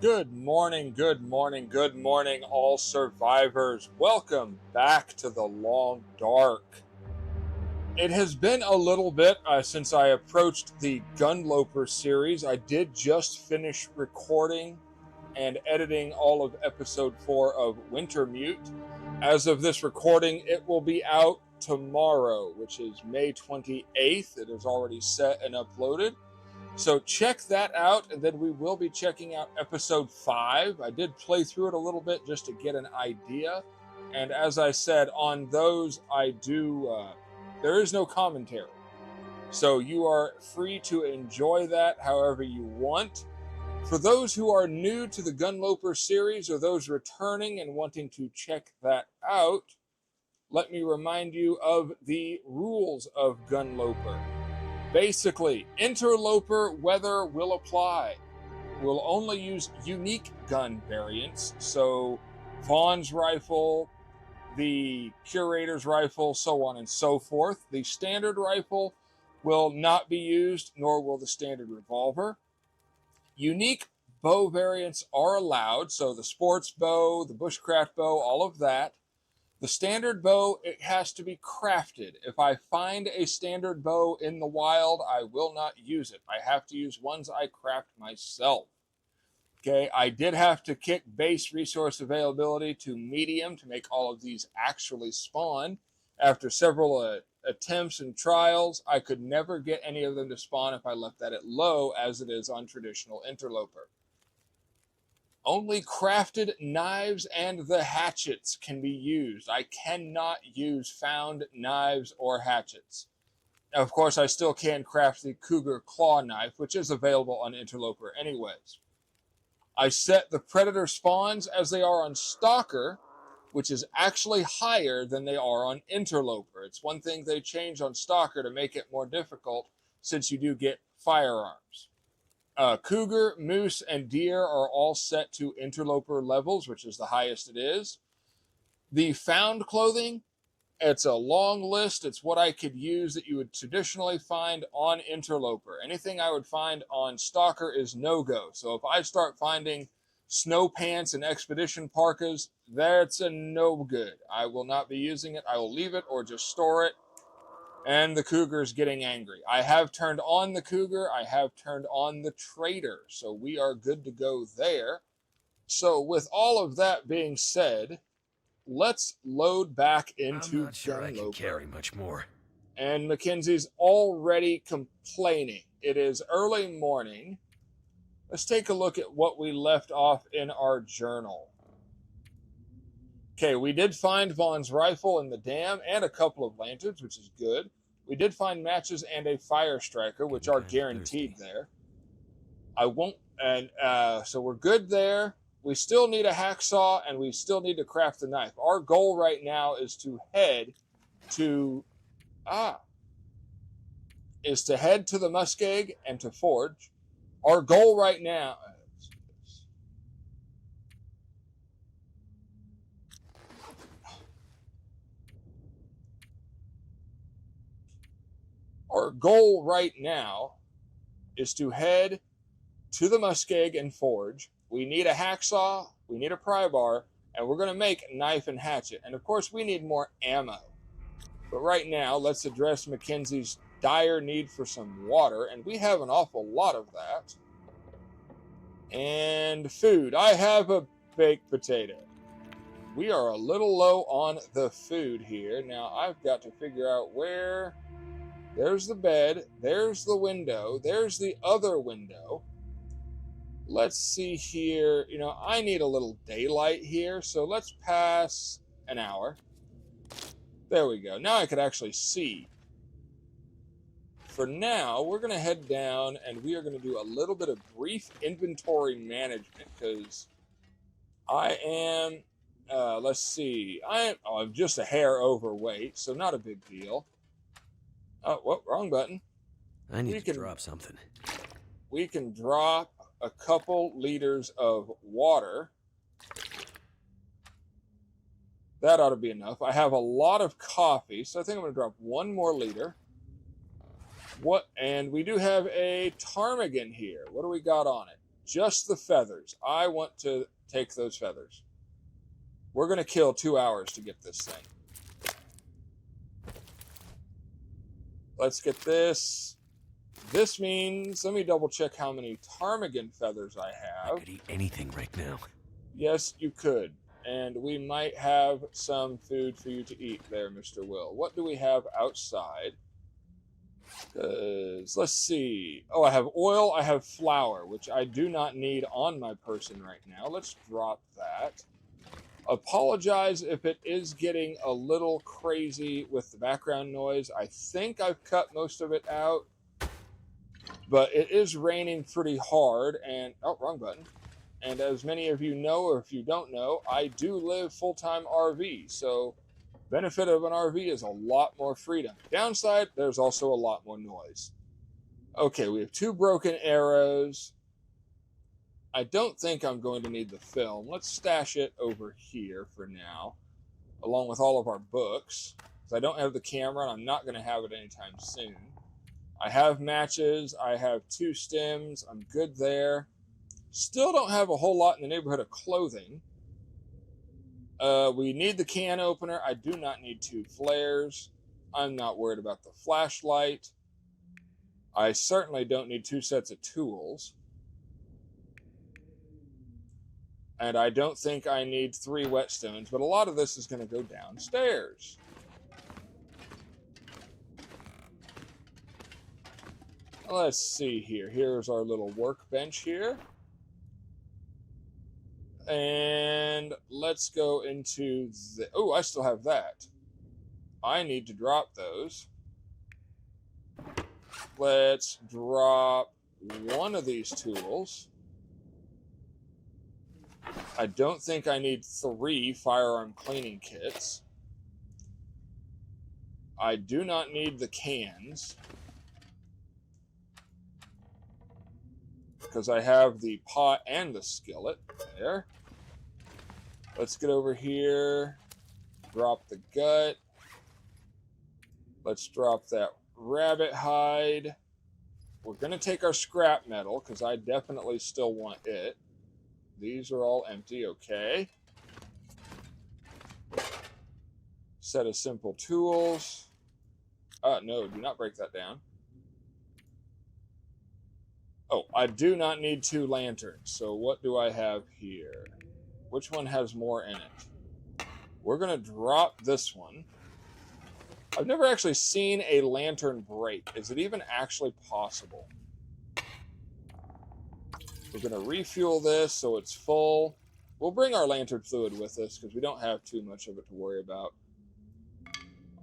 Good morning, good morning, good morning, all survivors. Welcome back to the Long Dark. It has been a little bit since I approached the GUNLOPER series. I did just finish recording and editing all of episode 4 of Wintermute. As of this recording, it will be out tomorrow, which is May 28th. It is already set and uploaded. So check that out, and then we will be checking out episode 5. I did play through it a little bit just to get an idea. And as I said, on those, there is no commentary. So you are free to enjoy that however you want. For those who are new to the GUNLOPER series or those returning and wanting to check that out, let me remind you of the rules of GUNLOPER. Basically, interloper weather will apply. We'll only use unique gun variants, so Vaughn's rifle, the curator's rifle, so on and so forth. The standard rifle will not be used, nor will the standard revolver. Unique bow variants are allowed, so the sports bow, the bushcraft bow, all of that. The standard bow, it has to be crafted. If I find a standard bow in the wild, I will not use it. I have to use ones I craft myself. Okay, I did have to kick base resource availability to medium to make all of these actually spawn. After several attempts and trials, I could never get any of them to spawn if I left that at low, as it is on traditional interloper. Only crafted knives and the hatchets can be used. I cannot use found knives or hatchets. Now, of course, I still can craft the cougar claw knife, which is available on interloper anyways. I set the predator spawns as they are on stalker, which is actually higher than they are on interloper. It's one thing they change on stalker to make it more difficult, since you do get firearms. Cougar, moose, and deer are all set to interloper levels, which is the highest it is. The found clothing, it's a long list. It's what I could use that you would traditionally find on interloper. Anything I would find on stalker is no-go. So if I start finding snow pants and expedition parkas, that's a no-good. I will not be using it. I will leave it or just store it. And the cougar is getting angry. I have turned on the cougar. I have turned on the trader. So we are good to go there. So with all of that being said, let's load back into I'm not sure I can GUNLOPER. carry much more. And Mackenzie's already complaining. It is early morning. Let's take a look at what we left off in our journal. Okay, we did find Vaughn's rifle in the dam and a couple of lanterns, which is good. We did find matches and a fire striker, which are guaranteed there. So we're good there. We still need a hacksaw, and we still need to craft the knife. Our goal right now is to head to the Muskeg and to forge. Our goal right now. Our goal right now is to head to the Muskeg and forge. We need a hacksaw, we need a pry bar, and we're going to make a knife and hatchet. And of course, we need more ammo. But right now, let's address Mackenzie's dire need for some water, and we have an awful lot of that. And food. I have a baked potato. We are a little low on the food here. Now, I've got to figure out where. There's the bed. There's the window. There's the other window. Let's see here. I need a little daylight here, so let's pass an hour. There we go. Now I could actually see. For now, we're going to head down, and we are going to do a little bit of brief inventory management, because I am, let's see, I'm just a hair overweight, so not a big deal. Oh, whoop, wrong button. I need to drop something. We can drop a couple liters of water. That ought to be enough. I have a lot of coffee, so I think I'm going to drop one more liter. And we do have a ptarmigan here. What do we got on it? Just the feathers. I want to take those feathers. We're going to kill 2 hours to get this thing. Let's get this. This means, let me double check how many ptarmigan feathers I have. I could eat anything right now. Yes, you could. And we might have some food for you to eat there, Mr. Will. What do we have outside? Let's see. Oh, I have oil. I have flour, which I do not need on my person right now. Let's drop that. Apologize if it is getting a little crazy with the background noise. I think I've cut most of it out. But it is raining pretty hard, and... Oh, wrong button. And as many of you know, or if you don't know, I do live full-time RV, so benefit of an RV is a lot more freedom. Downside, there's also a lot more noise. Okay, we have 2 broken arrows. I don't think I'm going to need the film. Let's stash it over here for now, along with all of our books, because I don't have the camera, and I'm not going to have it anytime soon. I have matches. I have 2 stems. I'm good there. Still don't have a whole lot in the neighborhood of clothing. We need the can opener. I do not need 2 flares. I'm not worried about the flashlight. I certainly don't need 2 sets of tools. And I don't think I need 3 whetstones, but a lot of this is going to go downstairs. Let's see here. Here's our little workbench here. And let's go into the... Oh, I still have that. I need to drop those. Let's drop one of these tools. I don't think I need 3 firearm cleaning kits. I do not need the cans, because I have the pot and the skillet there. Let's get over here. Drop the gut. Let's drop that rabbit hide. We're going to take our scrap metal, because I definitely still want it. These are all empty, okay. Set of simple tools. No, do not break that down. Oh, I do not need 2 lanterns. So what do I have here? Which one has more in it? We're going to drop this one. I've never actually seen a lantern break. Is it even actually possible? We're going to refuel this so it's full. We'll bring our lantern fluid with us because we don't have too much of it to worry about.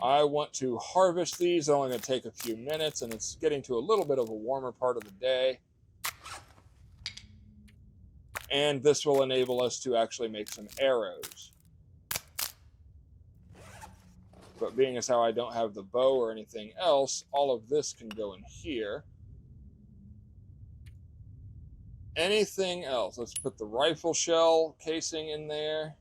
I want to harvest these. It's only going to take a few minutes, and it's getting to a little bit of a warmer part of the day. And this will enable us to actually make some arrows. But being as how I don't have the bow or anything else, all of this can go in here. Anything else? Let's put the rifle shell casing in there.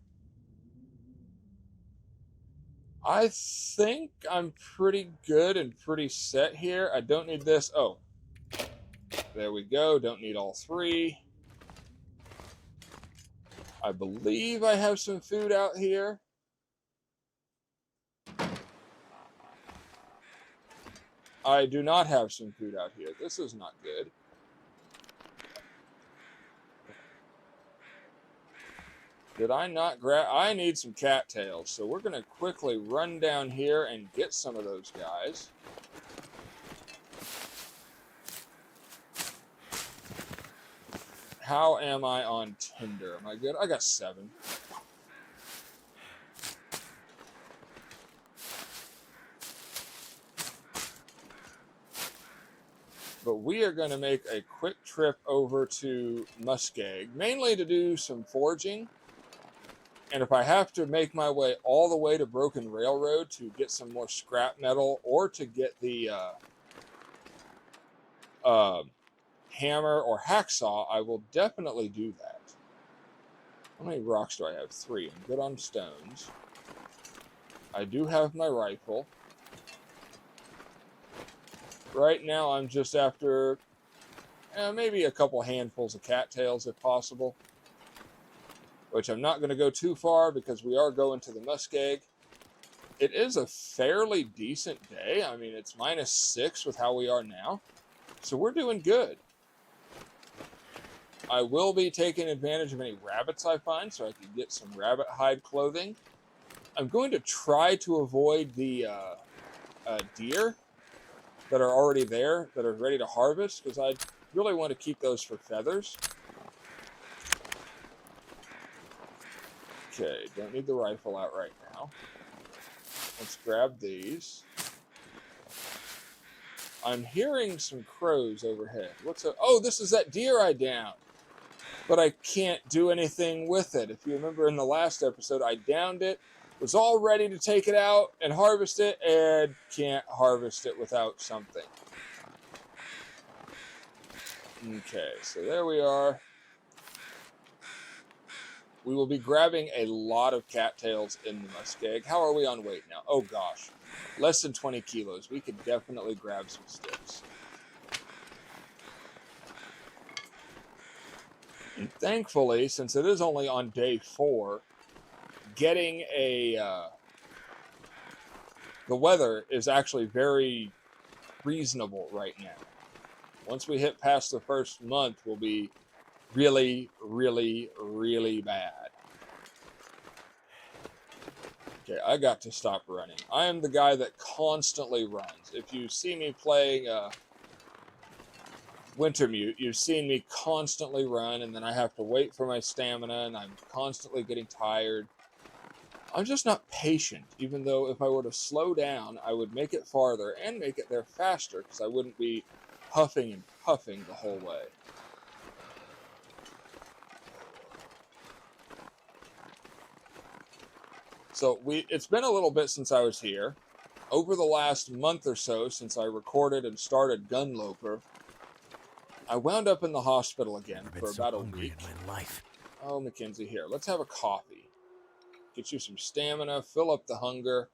I think I'm pretty good and pretty set here. I don't need this. Oh, there we go. Don't need all 3. I believe I have some food out here. I do not have some food out here. This is not good. Did I not grab... I need some cattails, so we're going to quickly run down here and get some of those guys. How am I on Tinder? Am I good? I got 7. But we are going to make a quick trip over to Muskeg, mainly to do some foraging. And if I have to make my way all the way to Broken Railroad to get some more scrap metal or to get the hammer or hacksaw, I will definitely do that. How many rocks do I have? 3. I'm good on stones. I do have my rifle. Right now I'm just after maybe a couple handfuls of cattails if possible. Which I'm not going to go too far because we are going to the Muskeg. It is a fairly decent day. I mean, it's -6 with how we are now. So we're doing good. I will be taking advantage of any rabbits I find so I can get some rabbit hide clothing. I'm going to try to avoid the deer that are already there, that are ready to harvest, because I really want to keep those for feathers. Okay, don't need the rifle out right now. Let's grab these. I'm hearing some crows overhead. What's up? Oh, this is that deer I downed. But I can't do anything with it. If you remember in the last episode, I downed it, was all ready to take it out and harvest it, and can't harvest it without something. Okay, so there we are. We will be grabbing a lot of cattails in the Muskeg. How are we on weight now? Oh gosh, less than 20 kilos. We could definitely grab some sticks. And thankfully, since it is only on day 4, getting the weather is actually very reasonable right now. Once we hit past the first month, we'll be really, really, really bad. Okay, I got to stop running. I am the guy that constantly runs. If you see me playing Wintermute, you've seen me constantly run, and then I have to wait for my stamina, and I'm constantly getting tired. I'm just not patient, even though if I were to slow down, I would make it farther and make it there faster, because I wouldn't be huffing and puffing the whole way. So it's been a little bit since I was here. Over the last month or so, since I recorded and started GUNLOPER, I wound up in the hospital again for about a week. In my life. Oh, Mackenzie, here, let's have a coffee. Get you some stamina, fill up the hunger,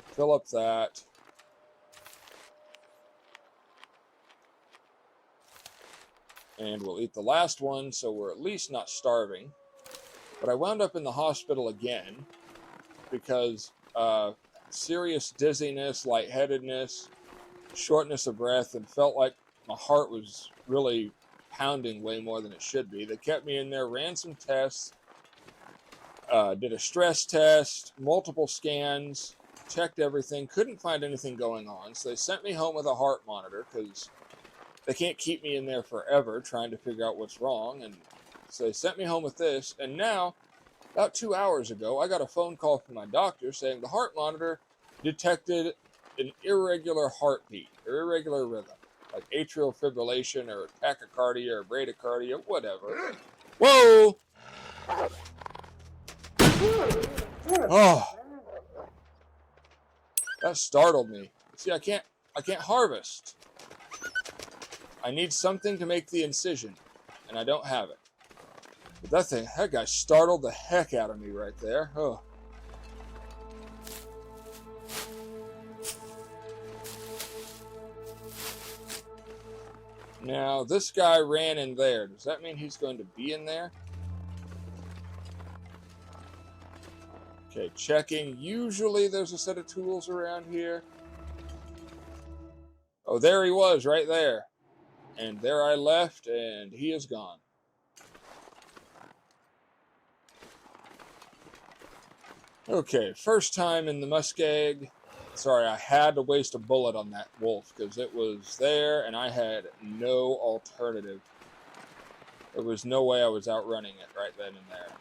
fill up that. And we'll eat the last one, so we're at least not starving. But I wound up in the hospital again because serious dizziness, lightheadedness, shortness of breath, and felt like my heart was really pounding way more than it should be. They kept me in there, ran some tests, did a stress test, multiple scans, checked everything, couldn't find anything going on. So they sent me home with a heart monitor because they can't keep me in there forever trying to figure out what's wrong. And so they sent me home with this, and now, about 2 hours ago, I got a phone call from my doctor saying the heart monitor detected an irregular heartbeat, or irregular rhythm, like atrial fibrillation, or tachycardia, or bradycardia, whatever. Whoa! Oh, that startled me. See, I can't harvest. I need something to make the incision, and I don't have it. But that guy startled the heck out of me right there. Oh. Now, this guy ran in there. Does that mean he's going to be in there? Okay, checking. Usually there's a set of tools around here. Oh, there he was, right there. And there I left, and he is gone. Okay, first time in the Muskeg. Sorry, I had to waste a bullet on that wolf because it was there and I had no alternative. There was no way I was outrunning it right then and there.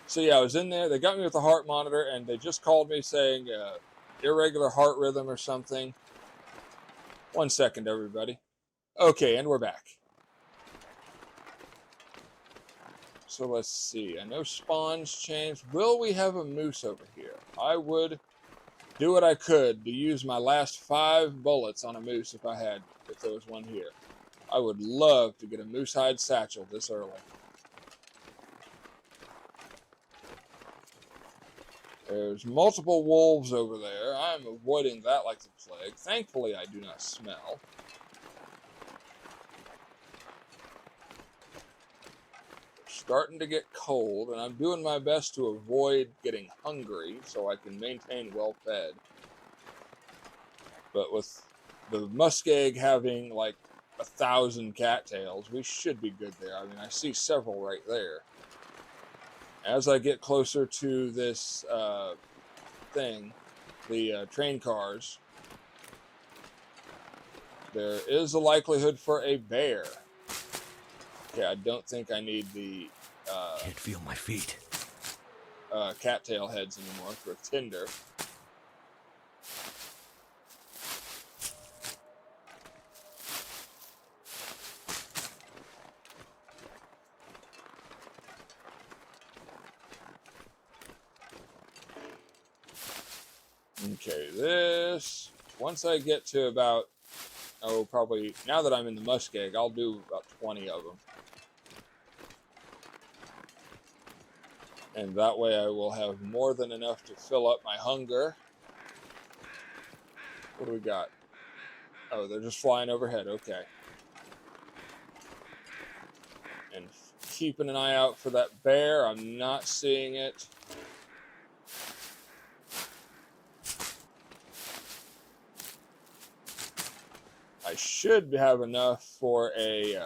So yeah, I was in there. They got me with the heart monitor and they just called me saying irregular heart rhythm or something. 1 second, everybody. Okay, and we're back. So let's see. I know spawns changed. Will we have a moose over here? I would do what I could to use my last 5 bullets on a moose if there was one here. I would love to get a moose hide satchel this early. There's multiple wolves over there. I'm avoiding that like the plague. Thankfully, I do not smell. starting to get cold, and I'm doing my best to avoid getting hungry so I can maintain well fed. But with the muskeg having like 1,000 cattails, we should be good there. I mean, I see several right there. As I get closer to this thing, the train cars, there is a likelihood for a bear. Okay, I don't think I need the can't feel my feet. Cattail heads anymore for tinder. Okay, this, once I get to about, probably, now that I'm in the muskeg, I'll do about 20 of them. And that way I will have more than enough to fill up my hunger. What do we got? Oh, they're just flying overhead. Okay. And keeping an eye out for that bear. I'm not seeing it. I should have enough for a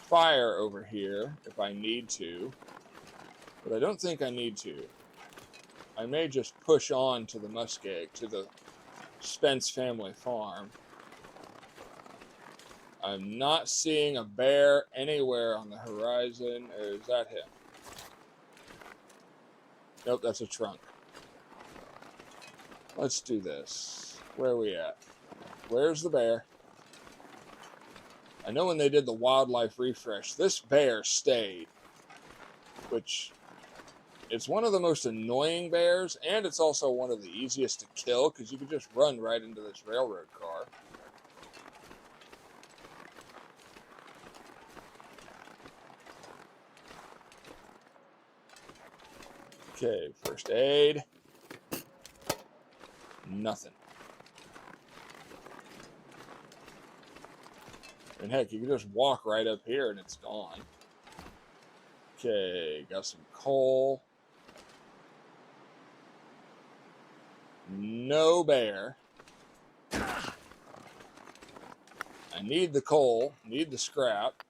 fire over here if I need to. But I don't think I need to. I may just push on to the muskeg, to the Spence Family Farm. I'm not seeing a bear anywhere on the horizon. Or is that him? Nope, that's a trunk. Let's do this. Where are we at? Where's the bear? I know when they did the wildlife refresh, this bear stayed, which... it's one of the most annoying bears, and it's also one of the easiest to kill, because you can just run right into this railroad car. Okay, first aid. Nothing. And heck, you can just walk right up here and it's gone. Okay, got some coal. No bear. I need the coal, need the scrap.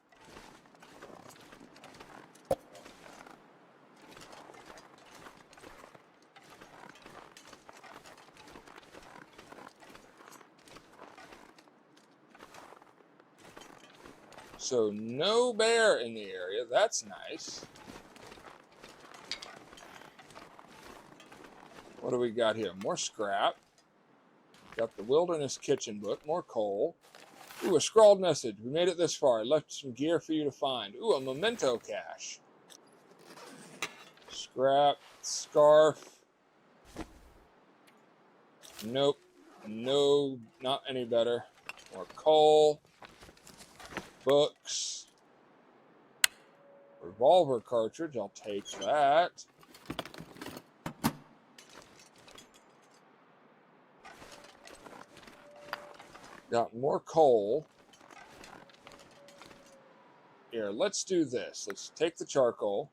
So no bear in the area, that's nice. What do we got here? More scrap. Got the Wilderness Kitchen book, more coal. Ooh, a scrawled message. We made it this far. I left some gear for you to find. Ooh, a memento cache. Scrap, scarf. Nope. No, not any better. More coal. Books. Revolver cartridge. I'll take that. Got more coal. Here, let's do this. Let's take the charcoal.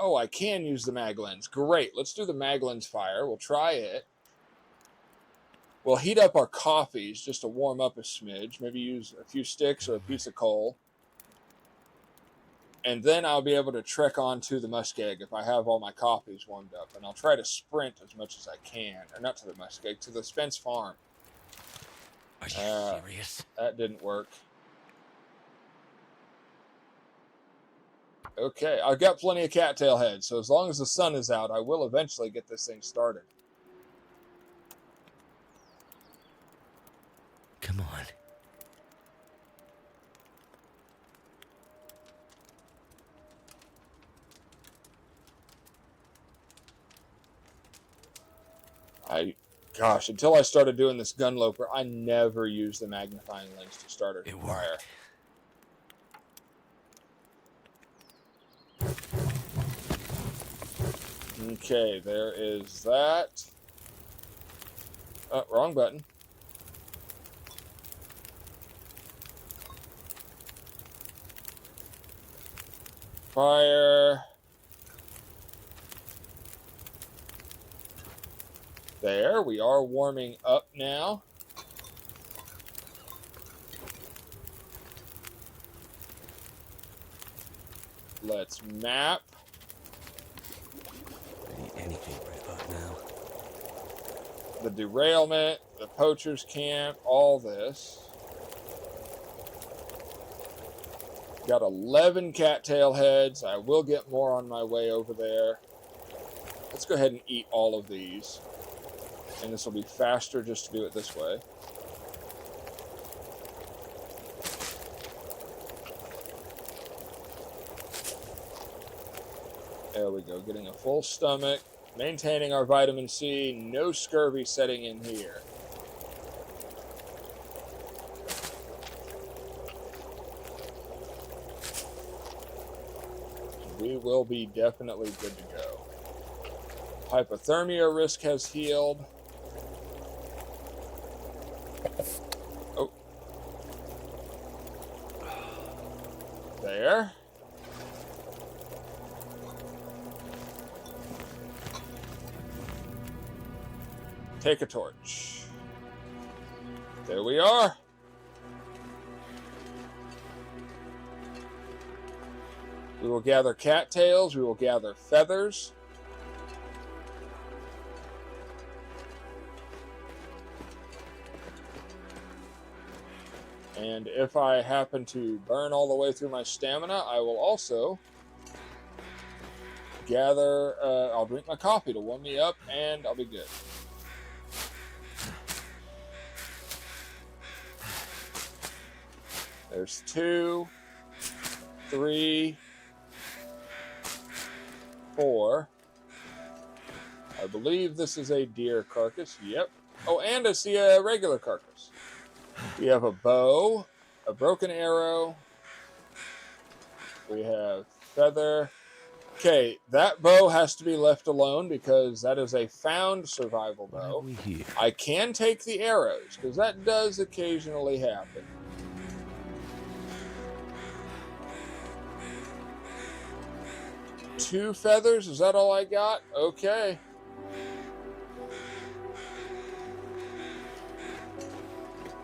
Oh, I can use the mag lens. Great. Let's do the mag lens fire. We'll try it. We'll heat up our coffees just to warm up a smidge. Maybe use a few sticks or a piece of coal. And then I'll be able to trek onto the muskeg if I have all my coffees warmed up. And I'll try to sprint as much as I can. Or not to the muskeg, to the Spence Farm. Are you serious? That didn't work. Okay, I've got plenty of cattail heads, so as long as the sun is out, I will eventually get this thing started. Come on. Gosh, until I started doing this gunloper, I never used the magnifying lens to start a fire. Okay, there is that. Oh, wrong button. Fire. There, we are warming up now. Let's map. I need anything right about now. The derailment, the poacher's camp, all this. Got 11 cattail heads. I will get more on my way over there. Let's go ahead and eat all of these. And this will be faster just to do it this way. There we go, getting a full stomach, maintaining our vitamin C, no scurvy setting in here. We will be definitely good to go. Hypothermia risk has healed. Oh. There. Take a torch. There we are. We will gather cattails. We will gather feathers. And if I happen to burn all the way through my stamina, I will also gather, I'll drink my coffee to warm me up, and I'll be good. There's 2, 3, 4. I believe this is a deer carcass. Yep. Oh, and I see a regular carcass. We have a bow, a broken arrow. We have feather. Okay, that bow has to be left alone because that is a found survival bow. I can take the arrows because that does occasionally happen. Two feathers? Is that all I got? Okay.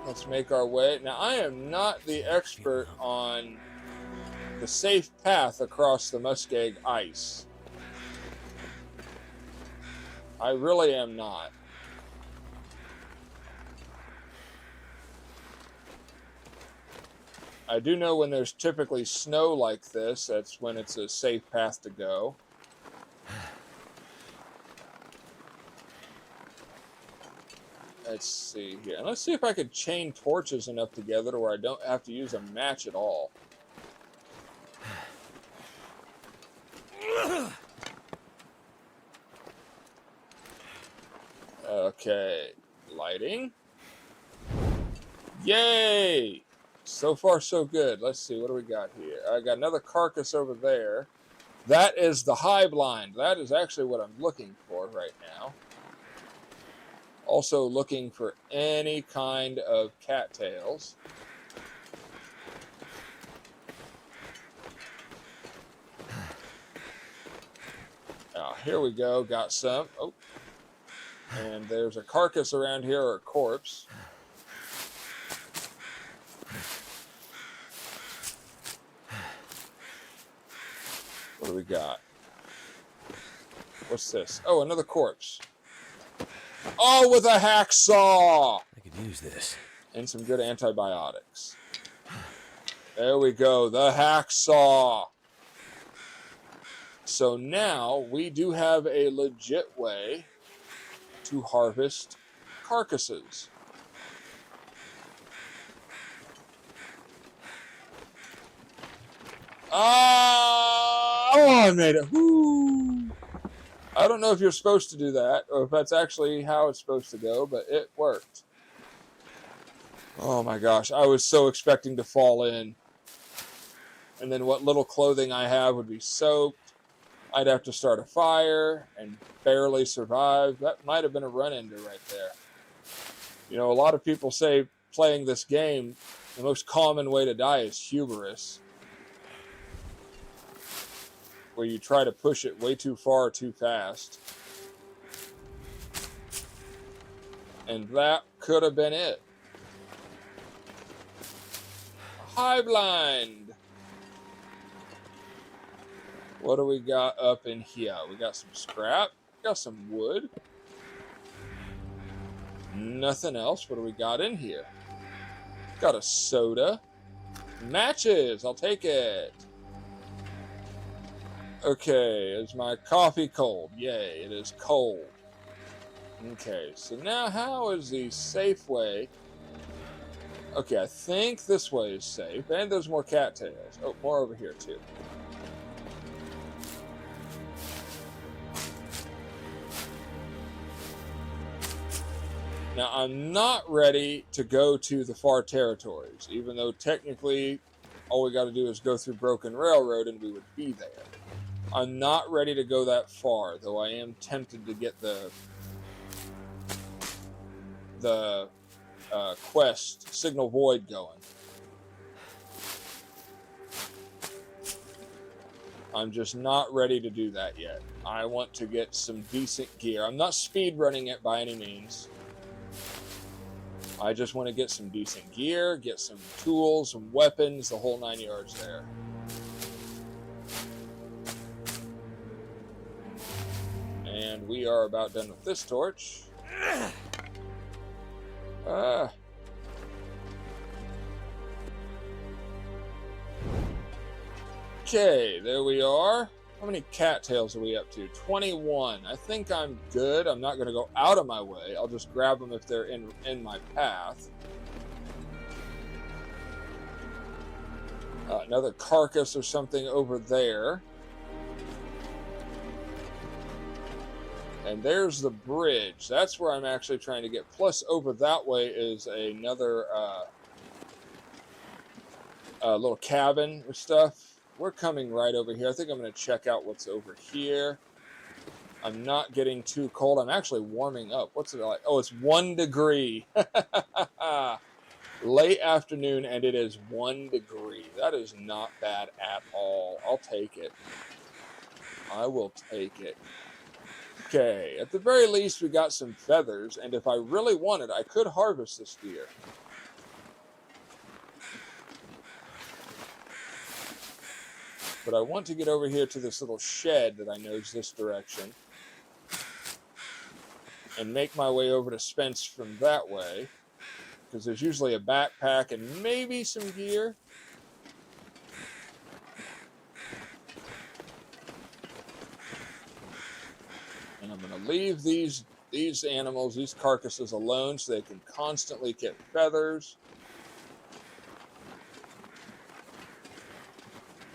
Let's make our way. Now, I am not the expert on the safe path across the Muskeg ice. I really am not. I do know when there's typically snow like this, that's when it's a safe path to go. Let's see here. And let's see if I could chain torches enough together to where I don't have to use a match at all. Okay. Lighting. Yay! So far, so good. Let's see. What do we got here? I got another carcass over there. That is the high blind. That is actually what I'm looking for right now. Also looking for any kind of cattails. Here we go. Got some. Oh. And there's a carcass around here, or a corpse. What do we got? What's this? Oh, another corpse. Oh, with a hacksaw! I could use this. And some good antibiotics. There we go, the hacksaw. So now we do have a legit way to harvest carcasses. Oh, I made it. Woo! I don't know if you're supposed to do that or if that's actually how it's supposed to go, but it worked. Oh my gosh, I was so expecting to fall in. And then what little clothing I have would be soaked. I'd have to start a fire and barely survive. That might have been a run-ender right there. You know, a lot of people say playing this game, the most common way to die is hubris, where you try to push it way too far too fast. And that could have been it. High blind. What do we got up in here? We got some scrap. Got some wood. Nothing else. What do we got in here? Got a soda. Matches. I'll take it. Okay, is my coffee cold? Yay, it is cold. Okay, so now how is the safe way? Okay, I think this way is safe. And there's more cattails. Oh, more over here too. Now, I'm not ready to go to the far territories, even though technically all we got to do is go through Broken Railroad and we would be there. I'm not ready to go that far, though I am tempted to get the quest, Signal Void, going. I'm just not ready to do that yet. I want to get some decent gear. I'm not speed running it by any means. I just want to get some decent gear, get some tools, some weapons, the whole 9 yards there. And we are about done with this torch. Okay, there we are. How many cattails are we up to? 21. I think I'm good. I'm not going to go out of my way. I'll just grab them if they're in my path. Another carcass or something over there. And there's the bridge. That's where I'm actually trying to get. Plus, over that way is another little cabin with stuff. We're coming right over here. I think I'm going to check out what's over here. I'm not getting too cold. I'm actually warming up. What's it like? Oh, it's 1 degree. Late afternoon, and it is 1 degree. That is not bad at all. I'll take it. I will take it. Okay, at the very least, we got some feathers, and if I really wanted, I could harvest this deer. But I want to get over here to this little shed that I know is this direction. And make my way over to Spence from that way. Because there's usually a backpack and maybe some gear. And I'm going to leave these animals, these carcasses alone so they can constantly get feathers.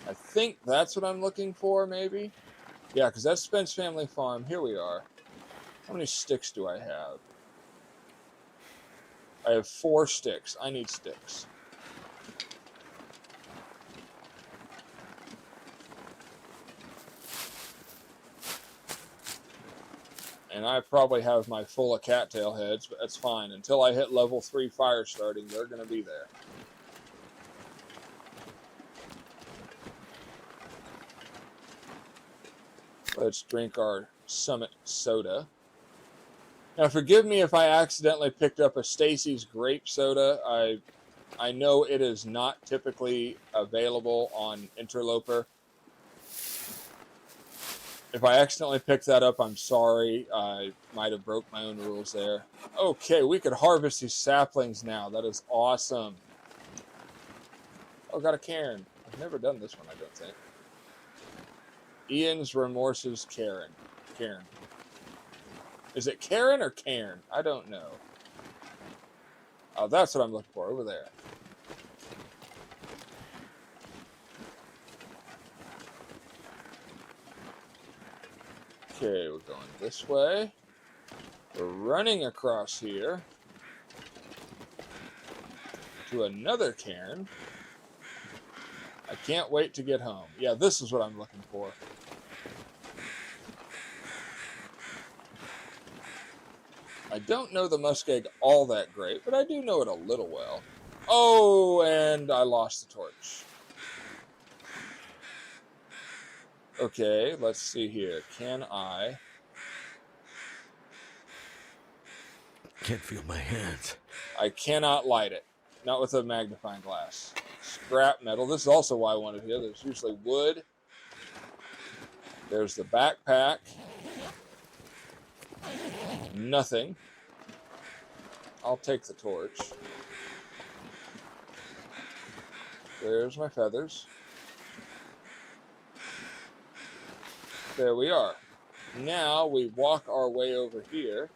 I think that's what I'm looking for, maybe. Yeah, because that's Spence Family Farm. Here we are. How many sticks do I have? I have 4 sticks. I need sticks. And I probably have my full of cattail heads, but that's fine. Until I hit level 3 fire starting, they're going to be there. Let's drink our Summit soda. Now, forgive me if I accidentally picked up a Stacy's grape soda. I know it is not typically available on Interloper. If I accidentally picked that up, I'm sorry. I might have broke my own rules there. Okay, we could harvest these saplings now. That is awesome. Oh, got a cairn. I've never done this one, I don't think. Ian's Remorse's Cairn. Cairn. Is it Karen or Cairn? I don't know. Oh, that's what I'm looking for, over there. Okay, we're going this way. We're running across here to another cairn. I can't wait to get home. Yeah, this is what I'm looking for. I don't know the muskeg all that great, but I do know it a little well. Oh, and I lost the torch. Okay, let's see here. Can I... Can't feel my hands. I cannot light it. Not with a magnifying glass. Scrap metal. This is also why I wanted here. There's usually wood. There's the backpack. Nothing. I'll take the torch. There's my feathers. There we are. Now we walk our way over here.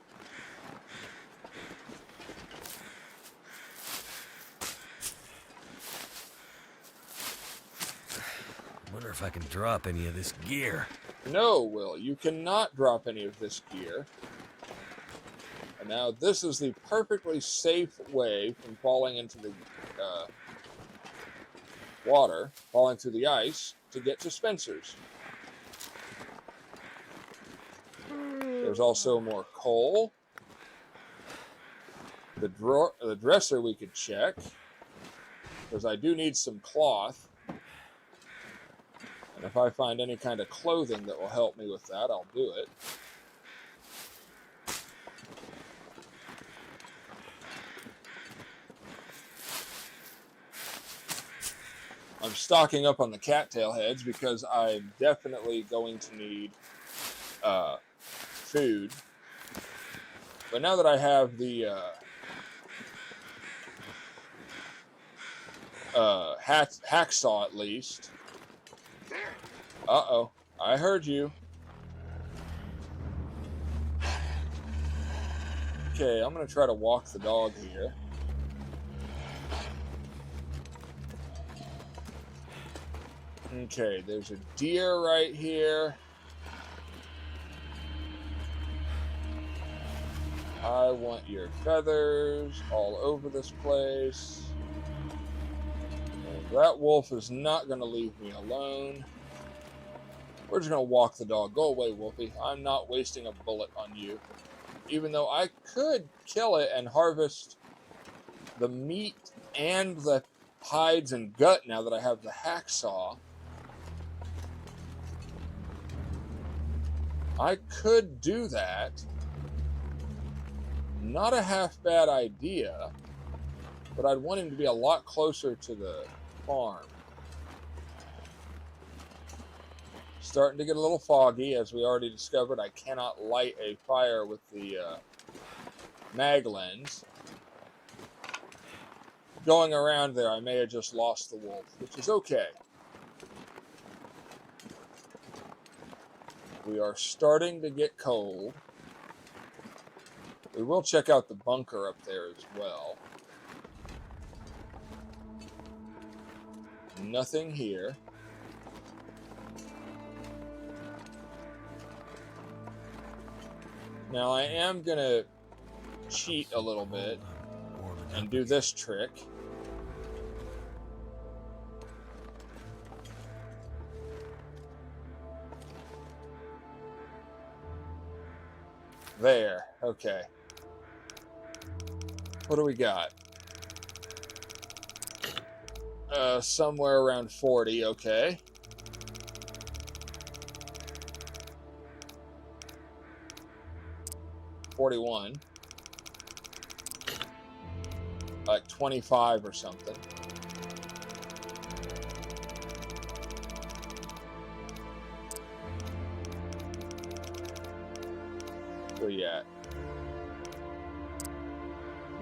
I wonder if I can drop any of this gear. No, Will, you cannot drop any of this gear. And now this is the perfectly safe way from falling into the water, falling through the ice, to get to Spencer's. There's also more coal. The dresser we could check, because I do need some cloth. And if I find any kind of clothing that will help me with that, I'll do it. I'm stocking up on the cattail heads because I'm definitely going to need food. But now that I have the hacksaw at least. Uh-oh. I heard you. Okay, I'm going to try to walk the dog here. Okay, there's a deer right here. I want your feathers all over this place. And that wolf is not going to leave me alone. We're just going to walk the dog. Go away, Wolfie. I'm not wasting a bullet on you. Even though I could kill it and harvest the meat and the hides and gut now that I have the hacksaw. I could do that. Not a half bad idea, but I'd want him to be a lot closer to the farm. Starting to get a little foggy, as we already discovered. I cannot light a fire with the mag lens. Going around there, I may have just lost the wolf, which is okay. We are starting to get cold. We will check out the bunker up there as well. Nothing here. Now I am going to cheat a little bit and do this trick. There. Okay. What do we got? Somewhere around 40. Okay. $41. Like 25 or something. Where you at?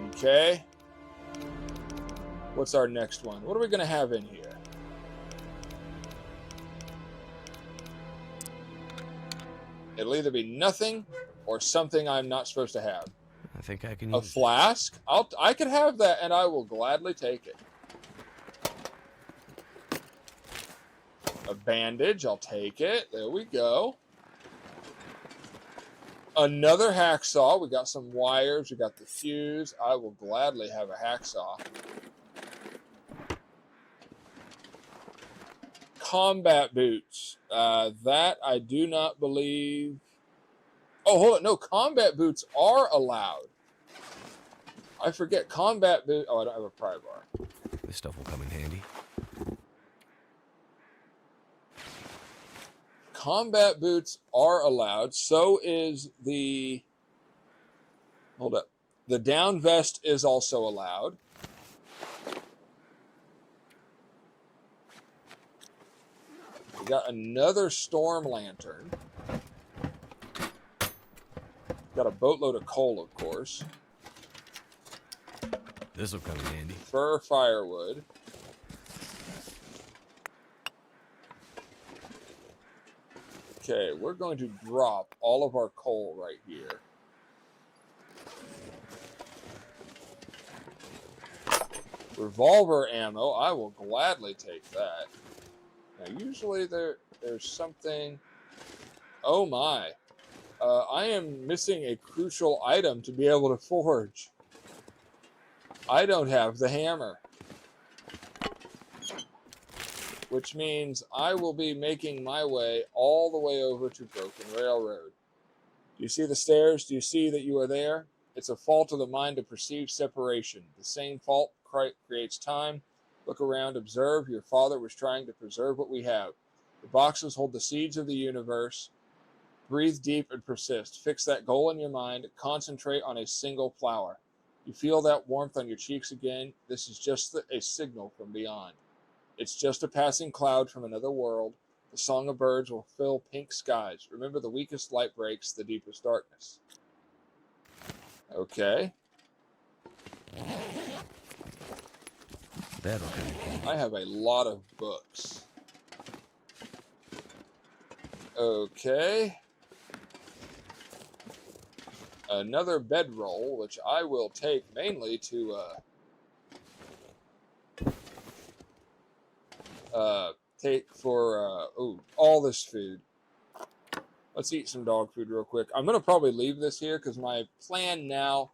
Okay. What's our next one? What are we going to have in here? It'll either be nothing or something I'm not supposed to have. I think I can A use flask? I could have that, and I will gladly take it. A bandage? I'll take it. There we go. Another hacksaw. We got some wires. We got the fuse. I will gladly have a hacksaw. Combat boots. That I do not believe Oh, hold on. No, combat boots are allowed. I forget. Combat boot. Oh, I don't have a pry bar. This stuff will come in handy. Combat boots are allowed. So is the... Hold up. The down vest is also allowed. We got another storm lantern. Got a boatload of coal, of course. This will come in handy. Fur firewood. Okay, we're going to drop all of our coal right here. Revolver ammo, I will gladly take that. Now, usually there's something... Oh my. I am missing a crucial item to be able to forge. I don't have the hammer. Which means I will be making my way all the way over to Broken Railroad. Do you see the stairs? Do you see that you are there? It's a fault of the mind to perceive separation. The same fault creates time. Look around, observe. Your father was trying to preserve what we have. The boxes hold the seeds of the universe. Breathe deep and persist. Fix that goal in your mind. Concentrate on a single flower. You feel that warmth on your cheeks again. This is just a signal from beyond. It's just a passing cloud from another world. The song of birds will fill pink skies. Remember, the weakest light breaks the deepest darkness. Okay. That'll come in handy. I have a lot of books. Okay. Another bedroll, which I will take mainly to take for all this food. Let's eat some dog food real quick. I'm going to probably leave this here because my plan now,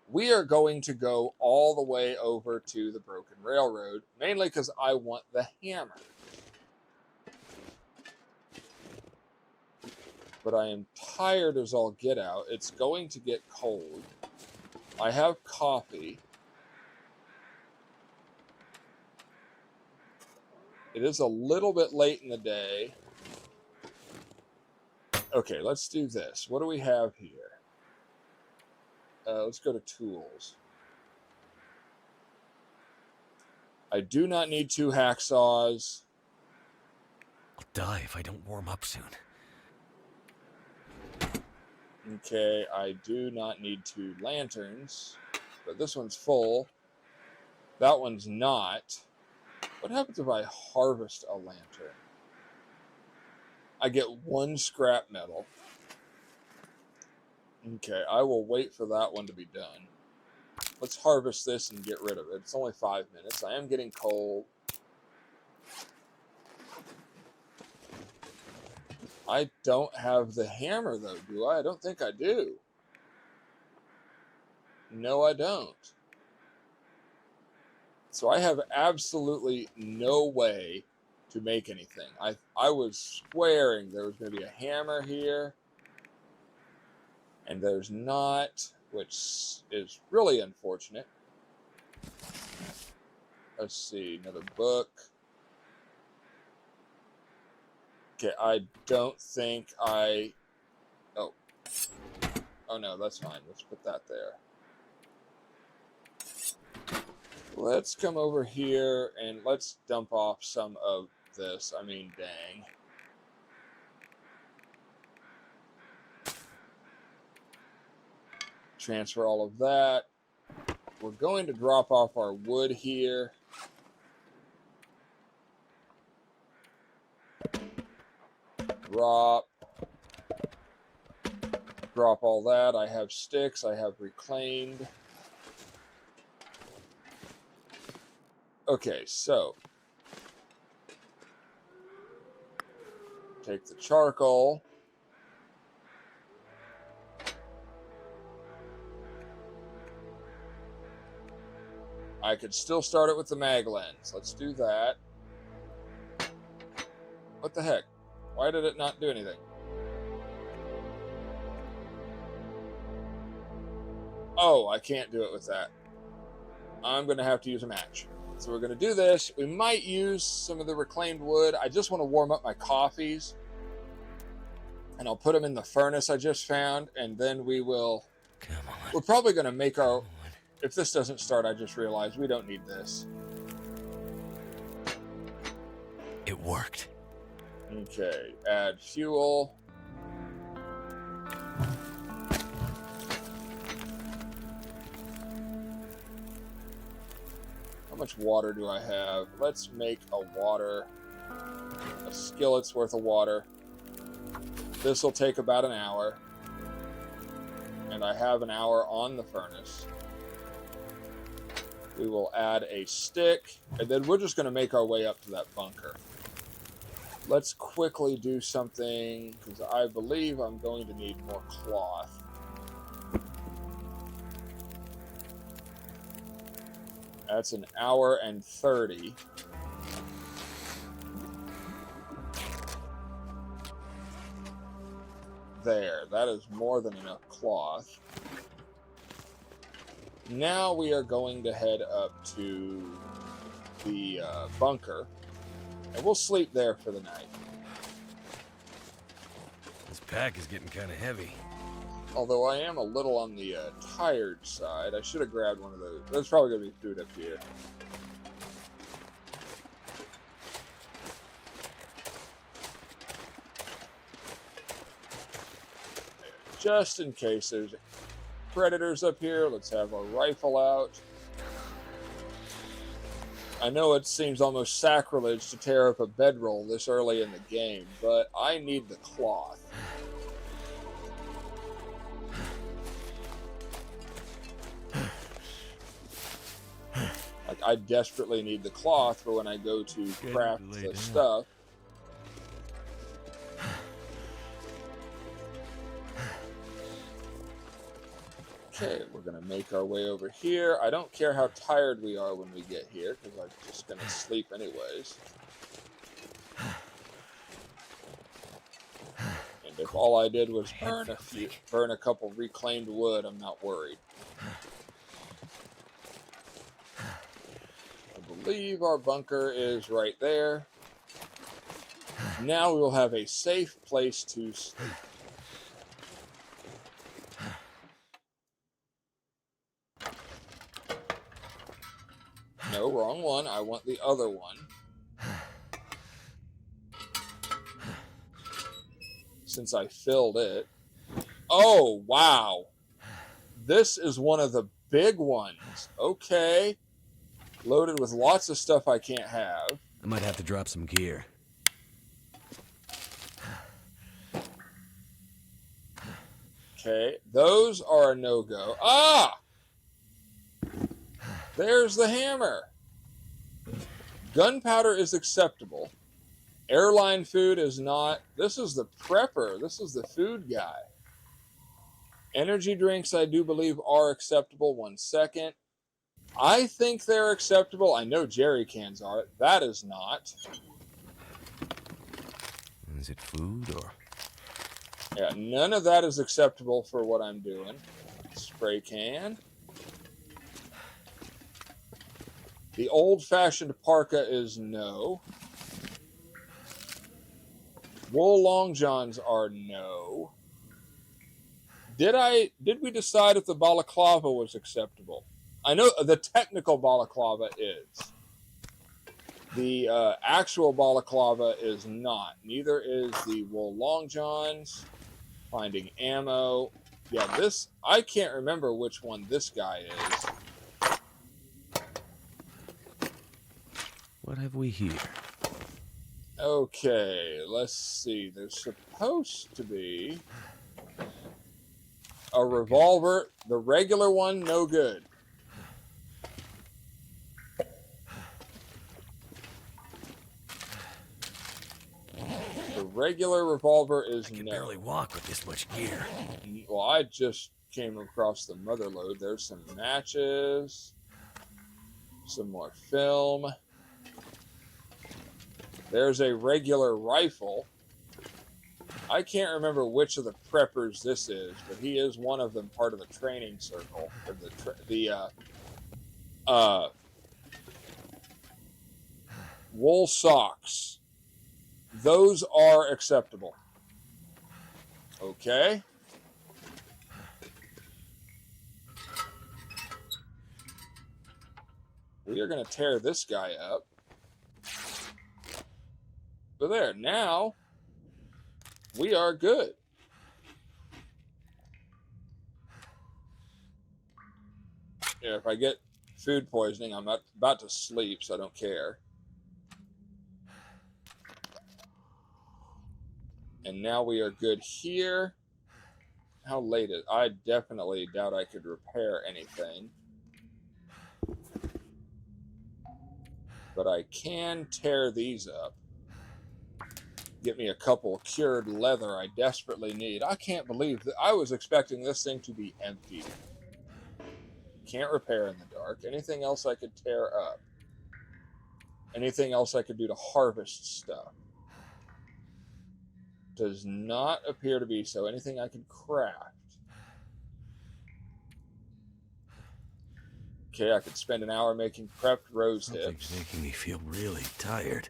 we are going to go all the way over to the Broken Railroad, mainly because I want the hammer. But I am tired as all get out. It's going to get cold. I have coffee. It is a little bit late in the day. Okay, let's do this. What do we have here? Let's go to tools. I do not need 2 hacksaws. I'll die if I don't warm up soon. Okay, I do not need 2 lanterns. But this one's full. That one's not. What happens if I harvest a lantern? I get 1 scrap metal. Okay, I will wait for that one to be done. Let's harvest this and get rid of it. It's only 5 minutes. I am getting cold. I don't have the hammer, though, do I? I don't think I do. No, I don't. So I have absolutely no way to make anything. I was swearing there was going to be a hammer here. And there's not, which is really unfortunate. Let's see, another book. Okay, I don't think I... Oh. Oh no, that's fine. Let's put that there. Let's come over here and let's dump off some of this. I mean, dang. Transfer all of that. We're going to drop off our wood here. Drop all that. I have sticks. I have reclaimed. Okay, so take the charcoal. I could still start it with the mag lens. Let's do that. What the heck? Why did it not do anything? Oh, I can't do it with that. I'm going to have to use a match. So we're going to do this. We might use some of the reclaimed wood. I just want to warm up my coffees. And I'll put them in the furnace I just found. And then we will... Come on. We're probably going to make our... If this doesn't start, I just realized we don't need this. It worked. Okay, add fuel. How much water do I have? Let's make a skillet's worth of water. This will take about an hour. And I have an hour on the furnace. We will add a stick, and then we're just going to make our way up to that bunker. Let's quickly do something, because I believe I'm going to need more cloth. That's an hour and 30. There, that is more than enough cloth. Now we are going to head up to the bunker, and we'll sleep there for the night. This pack is getting kind of heavy. Although I am a little on the tired side. I should have grabbed one of those. There's probably going to be food up here. Just in case there's predators up here, let's have our rifle out. I know it seems almost sacrilege to tear up a bedroll this early in the game, but I need the cloth. Like, I desperately need the cloth for when I go to craft the stuff. Okay, we're going to make our way over here. I don't care how tired we are when we get here, because I'm just going to sleep anyways. And if all I did was burn a couple reclaimed wood, I'm not worried. I believe our bunker is right there. Now we will have a safe place to sleep. No, wrong one. I want the other one. Since I filled it. Oh, wow. This is one of the big ones. Okay. Loaded with lots of stuff I can't have. I might have to drop some gear. Okay. Those are a no-go. Ah! There's the hammer. Gunpowder is acceptable. Airline food is not. This is the prepper. This is the food guy. Energy drinks, I do believe, are acceptable. 1 second. I think they're acceptable. I know jerry cans are. That is not. Is it food or? Yeah, none of that is acceptable for what I'm doing. Spray can. The old-fashioned parka is no. Wool long johns are no. Did we decide if the balaclava was acceptable? I know the technical balaclava is. The actual balaclava is not. Neither is the wool long johns. Finding ammo. Yeah, this, I can't remember which one this guy is. What have we here? Okay, let's see. There's supposed to be a revolver. The regular one, no good. The regular revolver is no. I can barely walk with this much gear. Well, I just came across the motherlode. There's some matches. Some more film. There's a regular rifle. I can't remember which of the preppers this is, but he is one of them, part of the training circle, or wool socks. Those are acceptable. Okay. We are going to tear this guy up. But there, now we are good. Yeah, if I get food poisoning, I'm not about to sleep, so I don't care. And now we are good here. How late is it? I definitely doubt I could repair anything. But I can tear these up. Get me a couple cured leather I desperately need. I can't believe that I was expecting this thing to be empty. Can't repair in the dark. Anything else I could tear up? Anything else I could do to harvest stuff? Does not appear to be so. Anything I could craft? Okay, I could spend an hour making prepped rose hips. Something's making me feel really tired.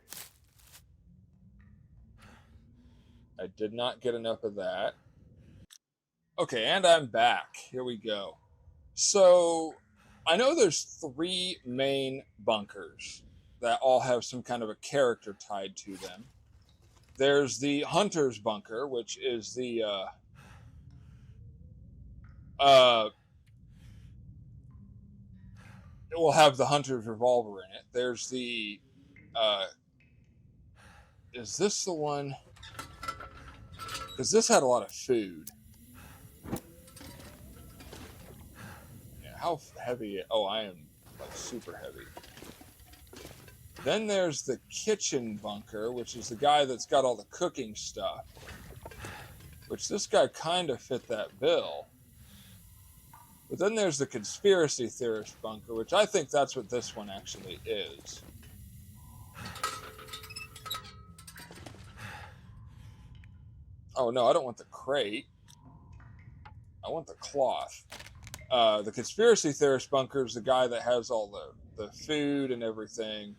I did not get enough of that. Okay, and I'm back. Here we go. So, I know there's 3 main bunkers that all have some kind of a character tied to them. There's the Hunter's Bunker, which is the it will have the Hunter's revolver in it. There's the is this the one? Because this had a lot of food. Yeah, how heavy? Oh, I am like super heavy. Then there's the kitchen bunker, which is the guy that's got all the cooking stuff. Which this guy kind of fit that bill. But then there's the conspiracy theorist bunker, which I think that's what this one actually is. Oh no, I don't want the crate. I want the cloth. The conspiracy theorist bunker is the guy that has all the food and everything.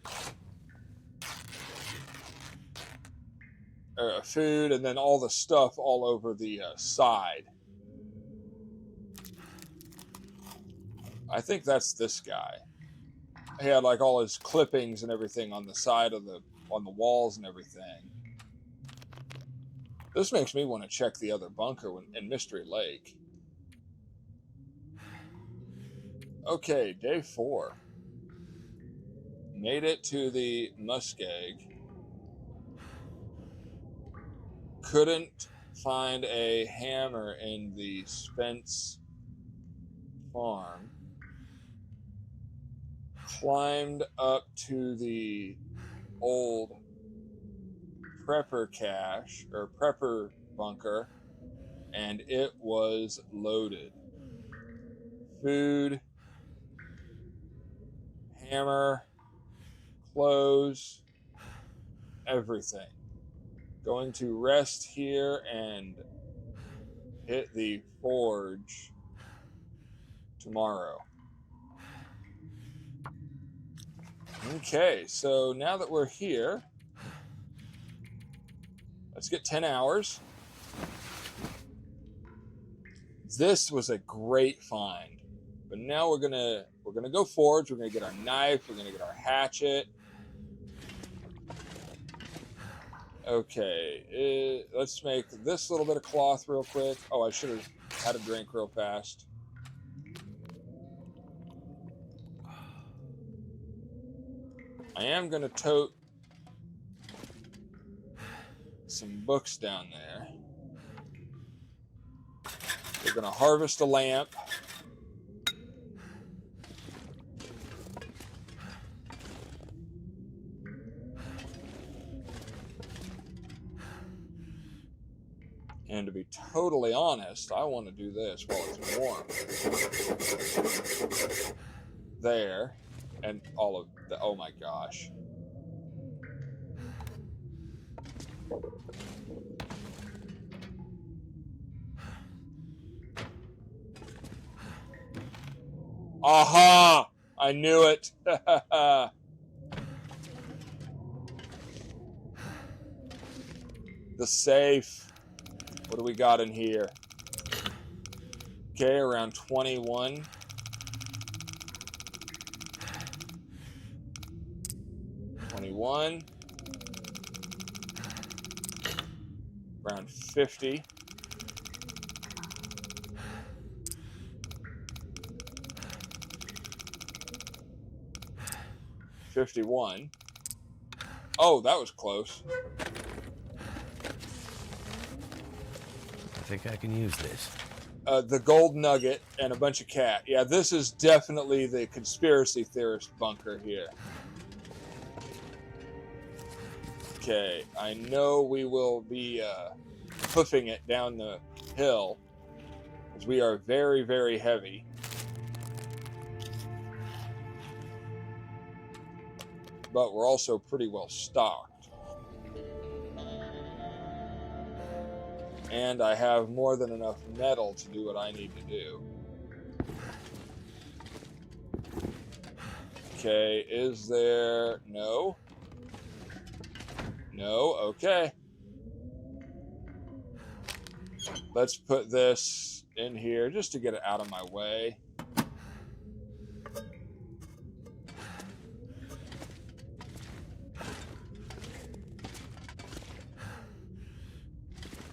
Food and then all the stuff all over the side. I think that's this guy. He had like all his clippings and everything on the side of on the walls and everything. This makes me want to check the other bunker in Mystery Lake. Okay, day 4. Made it to the Muskeg. Couldn't find a hammer in the Spence Farm. Climbed up to the old prepper cache, or prepper bunker, and it was loaded. Food, hammer, clothes, everything. Going to rest here and hit the forge tomorrow. Okay, so now that we're here, let's get 10 hours. This was a great find. But now we're gonna go forge, we're gonna get our knife, we're gonna get our hatchet. Okay, let's make this little bit of cloth real quick. Oh, I should have had a drink real fast. I am going to tote some books down there. We're going to harvest a lamp. And to be totally honest, I want to do this while it's warm. There. And all of the, oh my gosh. Aha! I knew it. The safe. What do we got in here? Okay, around 21. Around 50. $51. Oh, that was close. I think I can use this. The gold nugget and a bunch of cat. Yeah, this is definitely the conspiracy theorist bunker here. Okay, I know we will be hoofing it down the hill, because we are very, very heavy. But we're also pretty well stocked. And I have more than enough metal to do what I need to do. Okay, is there... No. No, okay. Let's put this in here just to get it out of my way.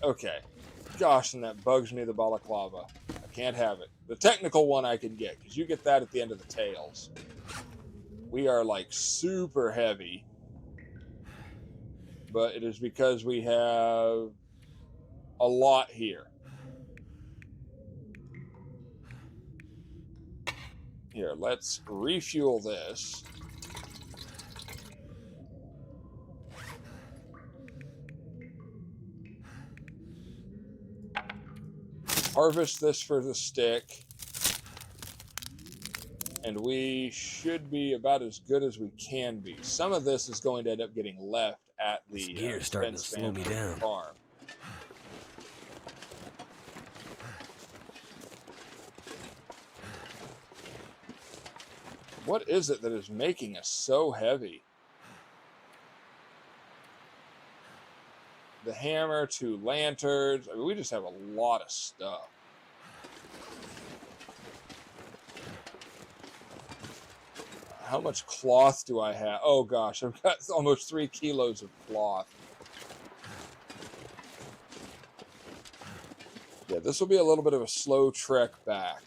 Okay. Gosh, and that bugs me, the balaclava. I can't have it. The technical one I can get, because you get that at the end of the tails. We are, like, super heavy. But it is because we have a lot here. Here, let's refuel this. Harvest this for the stick. And we should be about as good as we can be. Some of this is going to end up getting left at the gear's starting to Spence slow me Family down. Farm. What is it that is making us so heavy? The hammer, 2 lanterns. I mean, we just have a lot of stuff. How much cloth do I have? Oh gosh, I've got almost 3 kilos of cloth. Yeah, this will be a little bit of a slow trek back.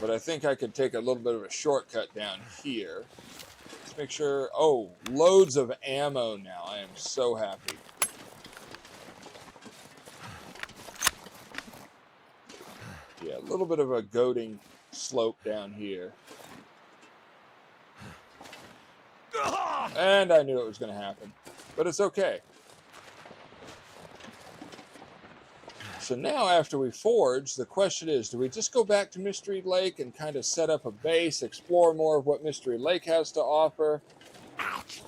But I think I could take a little bit of a shortcut down here. Let's make sure... Oh, loads of ammo now. I am so happy. Yeah, a little bit of a goading slope down here. And I knew it was going to happen. But it's okay. So now after we forge, the question is, do we just go back to Mystery Lake and kind of set up a base, explore more of what Mystery Lake has to offer? Ouch.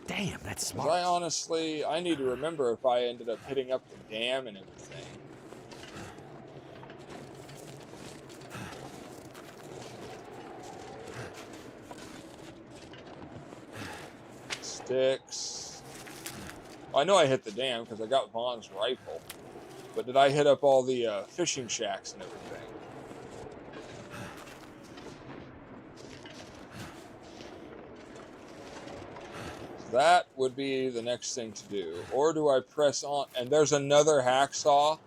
Damn, that's smart. I need to remember if I ended up hitting up the dam and everything. Sticks. Well, I know I hit the dam because I got Vaughn's rifle. But did I hit up all the fishing shacks and everything? That would be the next thing to do. Or do I press on? And there's another hacksaw.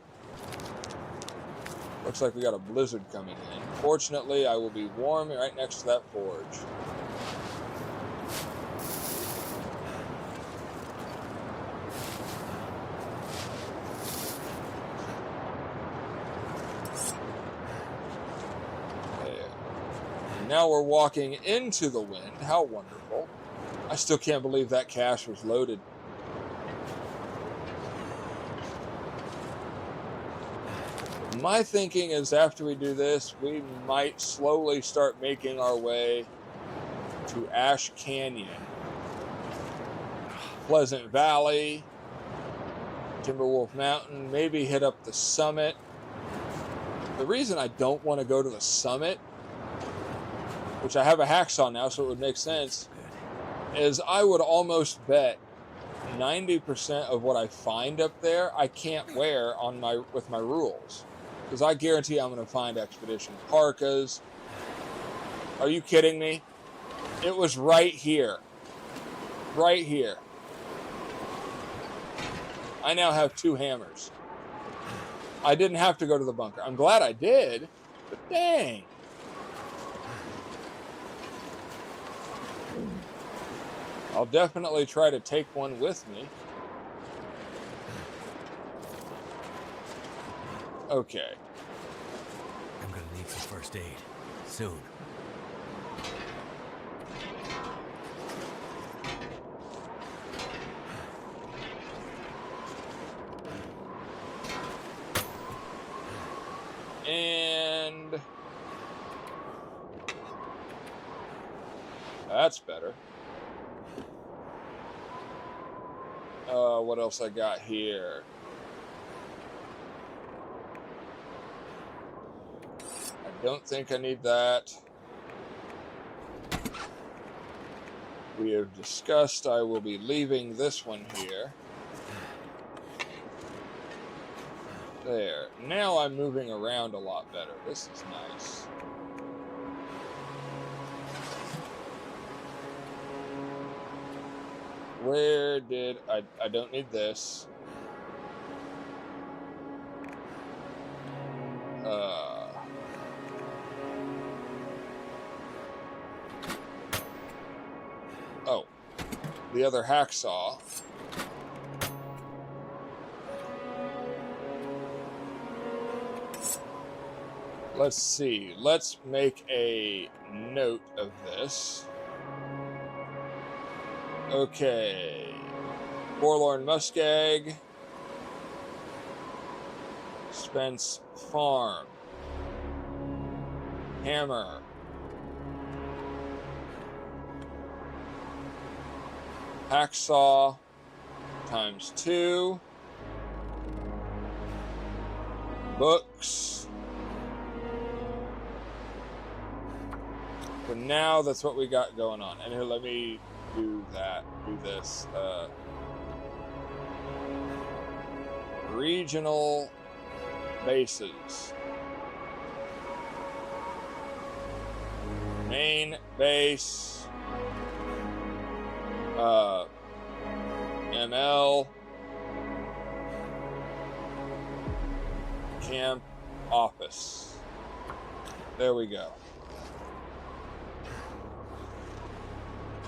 Looks like we got a blizzard coming in. Fortunately, I will be warm right next to that forge. Now we're walking into the wind. How wonderful. I still can't believe that cache was loaded. My thinking is after we do this, we might slowly start making our way to Ash Canyon. Pleasant Valley, Timberwolf Mountain, maybe hit up the summit. The reason I don't want to go to the summit, which I have a hacksaw now, so it would make sense, is I would almost bet 90% of what I find up there I can't wear on with my rules, because I guarantee I'm going to find expedition parkas. Are you kidding me? It was right here. Right here. I now have 2 hammers. I didn't have to go to the bunker. I'm glad I did, but dang. I'll definitely try to take one with me. Okay. I'm gonna need some first aid soon. And that's better. What else I got here? I don't think I need that. We have discussed I will be leaving this one here. There. Now I'm moving around a lot better. This is nice. Where did I don't need this. Oh. The other hacksaw. Let's see. Let's make a note of this. Okay. Forlorn Muskeg. Spence Farm. Hammer. Hacksaw ×2. Books. For now, that's what we got going on. And here, let me do that. Do this. Regional bases. Main base. ML. Camp office. There we go.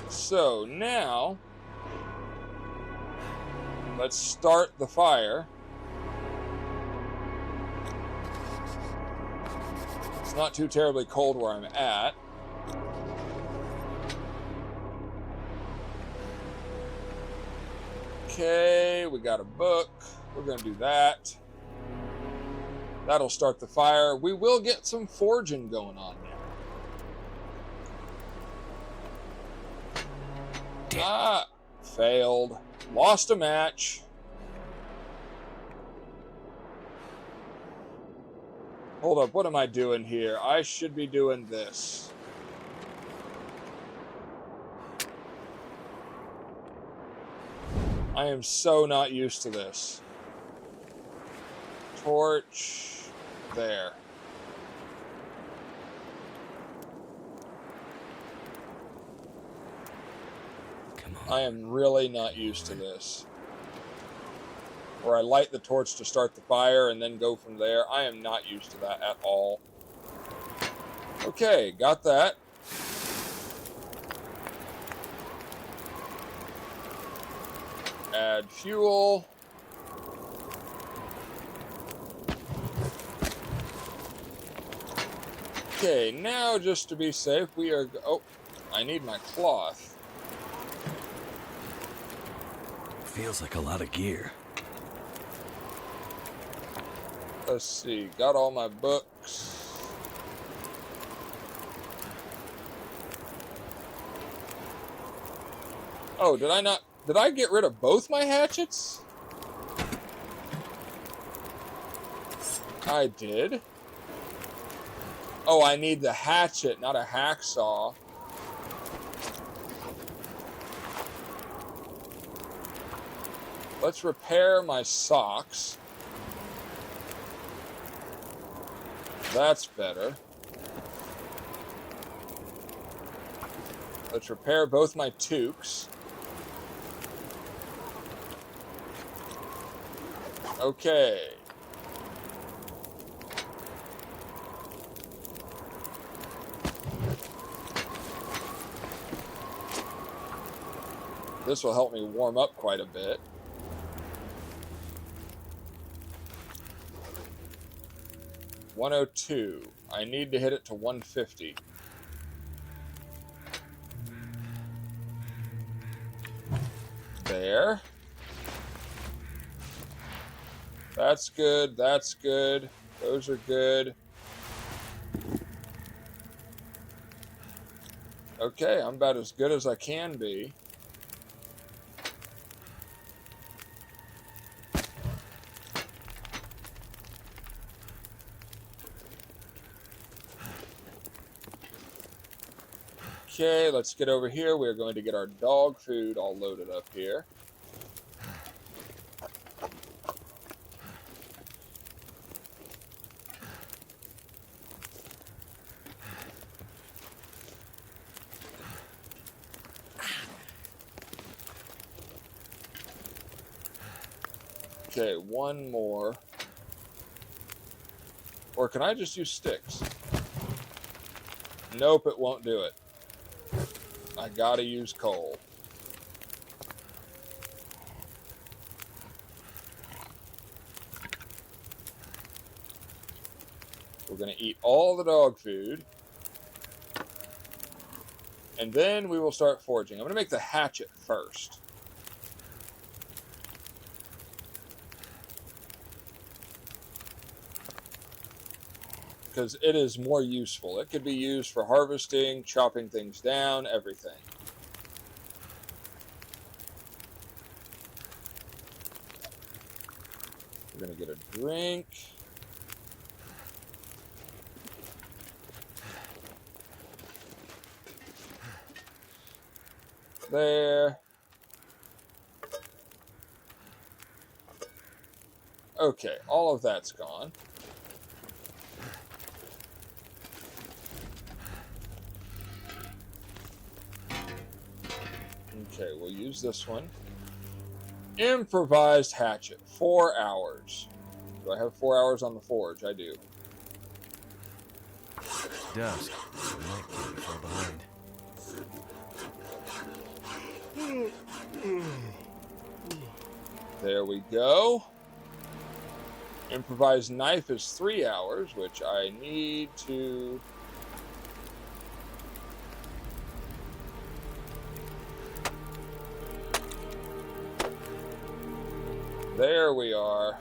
So now, let's start the fire. It's not too terribly cold where I'm at. Okay, we got a book. We're going to do that. That'll start the fire. We will get some forging going on now. Ah, failed. Lost a match. Hold up, what am I doing here? I should be doing this. I am so not used to this. Torch. There. I am really not used to this. Where I light the torch to start the fire and then go from there. I am not used to that at all. Okay, got that. Add fuel. Okay, now just to be safe, we are... Oh, I need my cloth. Feels like a lot of gear. Let's see, got all my books. Oh, did I not? Did I get rid of both my hatchets? I did. Oh, I need the hatchet, not a hacksaw. Let's repair my socks. That's better. Let's repair both my toques. Okay. This will help me warm up quite a bit. $102. I need to hit it to 150. There. That's good. That's good. Those are good. Okay, I'm about as good as I can be. Okay, let's get over here. We're going to get our dog food all loaded up here. Okay, one more. Or can I just use sticks? Nope, it won't do it. I gotta use coal. We're gonna eat all the dog food. And then we will start foraging. I'm gonna make the hatchet first. Because it is more useful. It could be used for harvesting, chopping things down, everything. We're going to get a drink. There. Okay, all of that's gone. Okay, we'll use this one. Improvised hatchet. 4 hours. Do I have 4 hours on the forge? I do. Dusk. I might be far behind. There we go. Improvised knife is 3 hours, which I need to... There we are.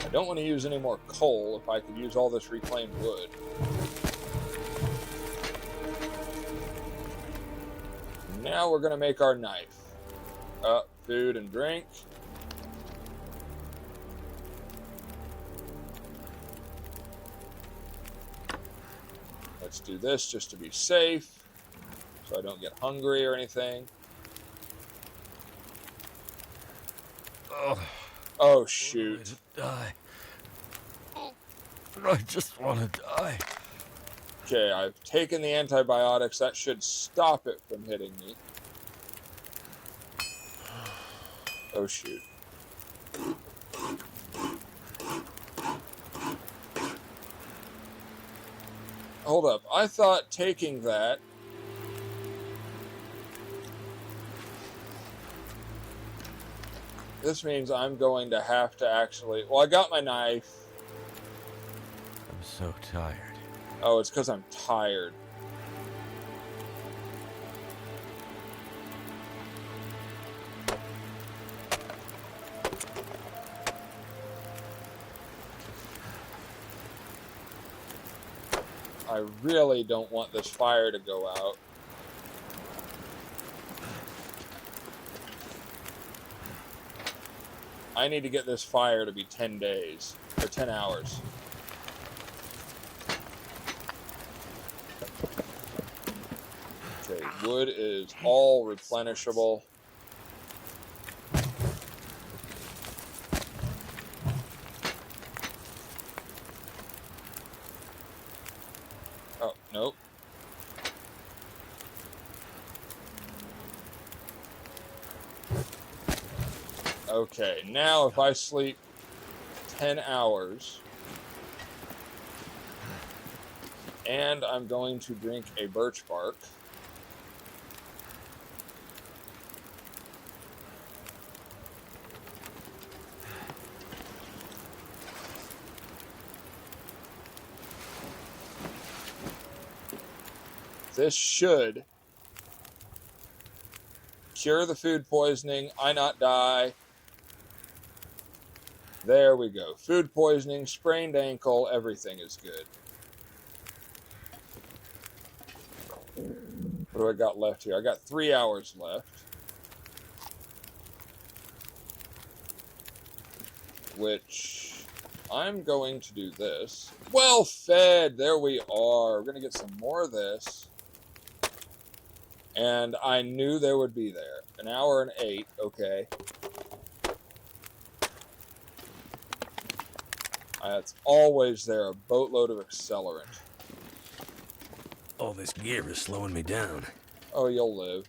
I don't want to use any more coal if I could use all this reclaimed wood. Now we're going to make our knife. Food and drink. Let's do this just to be safe, so I don't get hungry or anything. Oh, shoot. Die. I just want to die. Okay, I've taken the antibiotics. That should stop it from hitting me. Oh, shoot. Hold up. I thought taking that... This means I'm going to have to actually... Well, I got my knife. I'm so tired. Oh, it's because I'm tired. I really don't want this fire to go out. I need to get this fire to be 10 days, or 10 hours. Okay, wood is all replenishable. Oh, nope. Okay, now if I sleep 10 hours, and I'm going to drink a birch bark. This should cure the food poisoning, I not die. There we go. Food poisoning, sprained ankle, everything is good. What do I got left here? I got 3 hours left. Which I'm going to do this. Well fed! There we are. We're going to get some more of this. And I knew there would be there. 1 hour and 8. Okay. It's always there. A boatload of accelerant. All this gear is slowing me down. Oh, you'll live.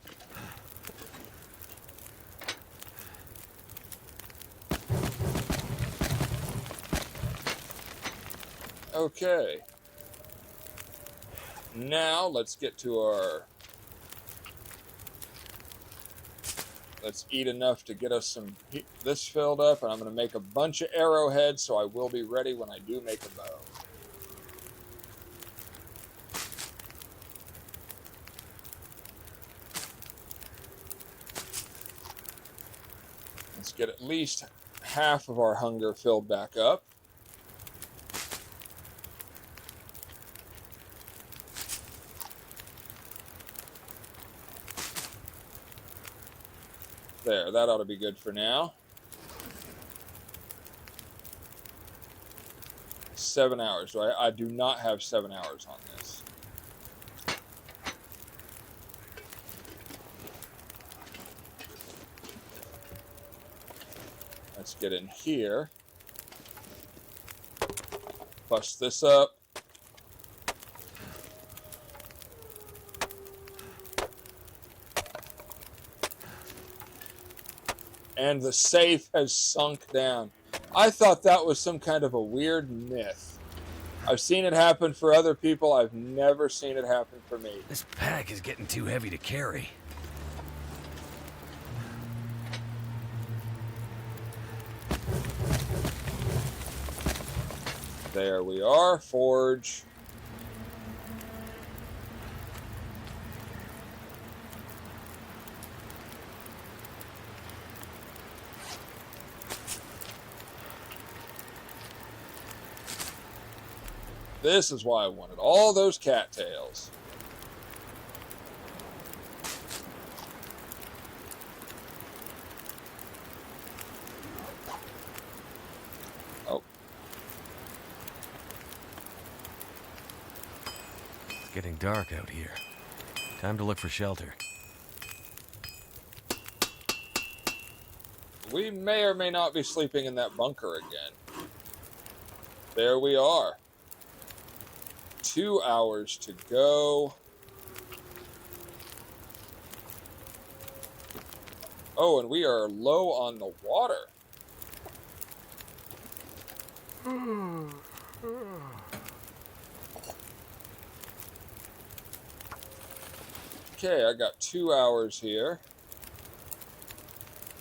Okay. Now, let's get to our... Let's eat enough to get us this filled up, and I'm going to make a bunch of arrowheads, so I will be ready when I do make a bow. Let's get at least half of our hunger filled back up. There, that ought to be good for now. 7 hours. I do not have 7 hours on this. Let's get in here. Bust this up. And the safe has sunk down. I thought that was some kind of a weird myth. I've seen it happen for other people. I've never seen it happen for me. This pack is getting too heavy to carry. There we are. Forge. This is why I wanted all those cattails. Oh. It's getting dark out here. Time to look for shelter. We may or may not be sleeping in that bunker again. There we are. 2 hours to go. Oh, and we are low on the water. Okay, I got 2 hours here.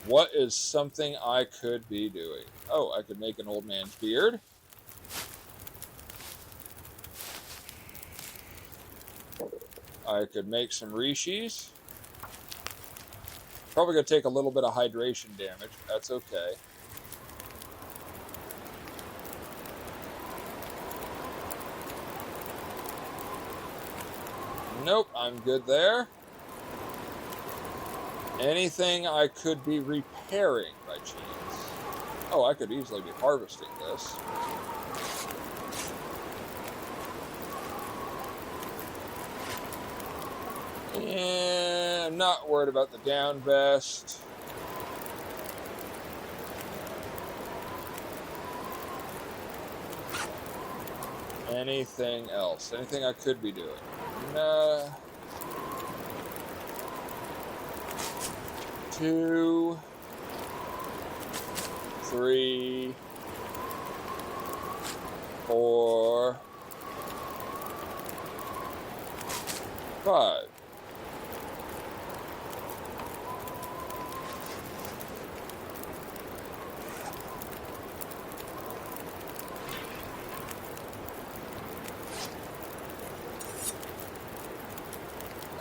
What is something I could be doing? Oh, I could make an old man's beard. I could make some rishis. Probably going to take a little bit of hydration damage. That's okay. Nope, I'm good there. Anything I could be repairing by chance? Oh, I could easily be harvesting this. And I'm not worried about the down vest. Anything else? Anything I could be doing? No. 2, 3, 4, 5.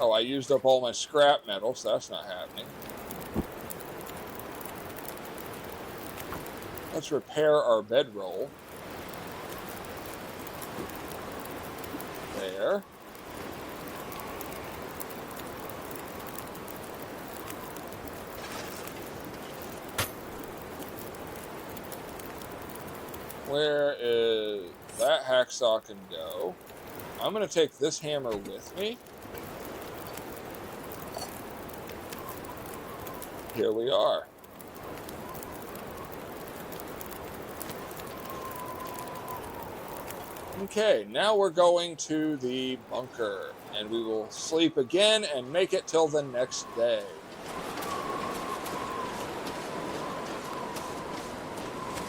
Oh, I used up all my scrap metal, so that's not happening. Let's repair our bedroll. There. Where is that hacksaw can go? I'm going to take this hammer with me. Here we are. Okay, now we're going to the bunker, and we will sleep again and make it till the next day.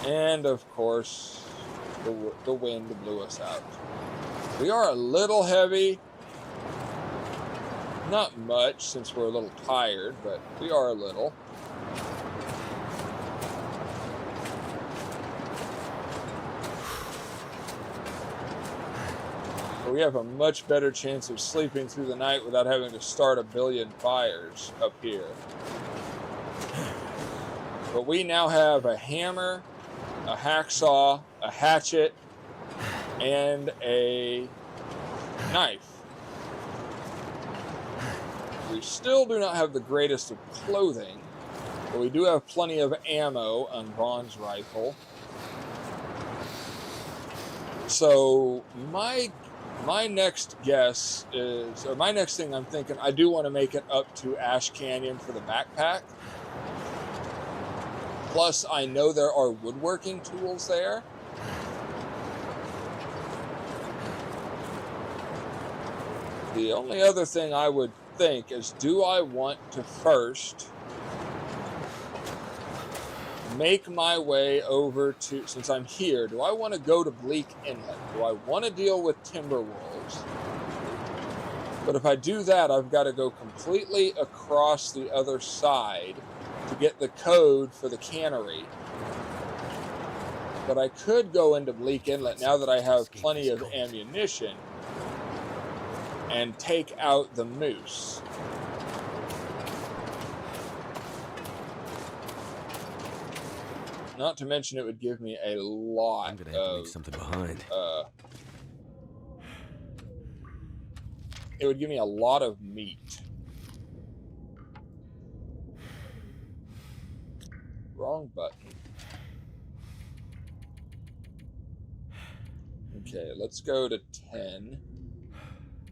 And, of course, the wind blew us out. We are a little heavy. Not much, since we're a little tired, but we are a little. We have a much better chance of sleeping through the night without having to start a billion fires up here. But we now have a hammer, a hacksaw, a hatchet, and a knife. We still do not have the greatest of clothing, but we do have plenty of ammo on Vaughn's rifle. So my next guess is, or my next thing I'm thinking, I do want to make it up to Ash Canyon for the backpack. Plus, I know there are woodworking tools there. The only other thing I would think is, do I want to first make my way over to, since I'm here, do I want to go to Bleak Inlet? Do I want to deal with timber wolves? But if I do that, I've got to go completely across the other side to get the code for the cannery. But I could go into Bleak Inlet now that I have plenty of ammunition and take out the moose. Not to mention it would give me a lot I'm gonna have to leave something behind. It would give me a lot of meat. Wrong button. Okay, let's go to 10.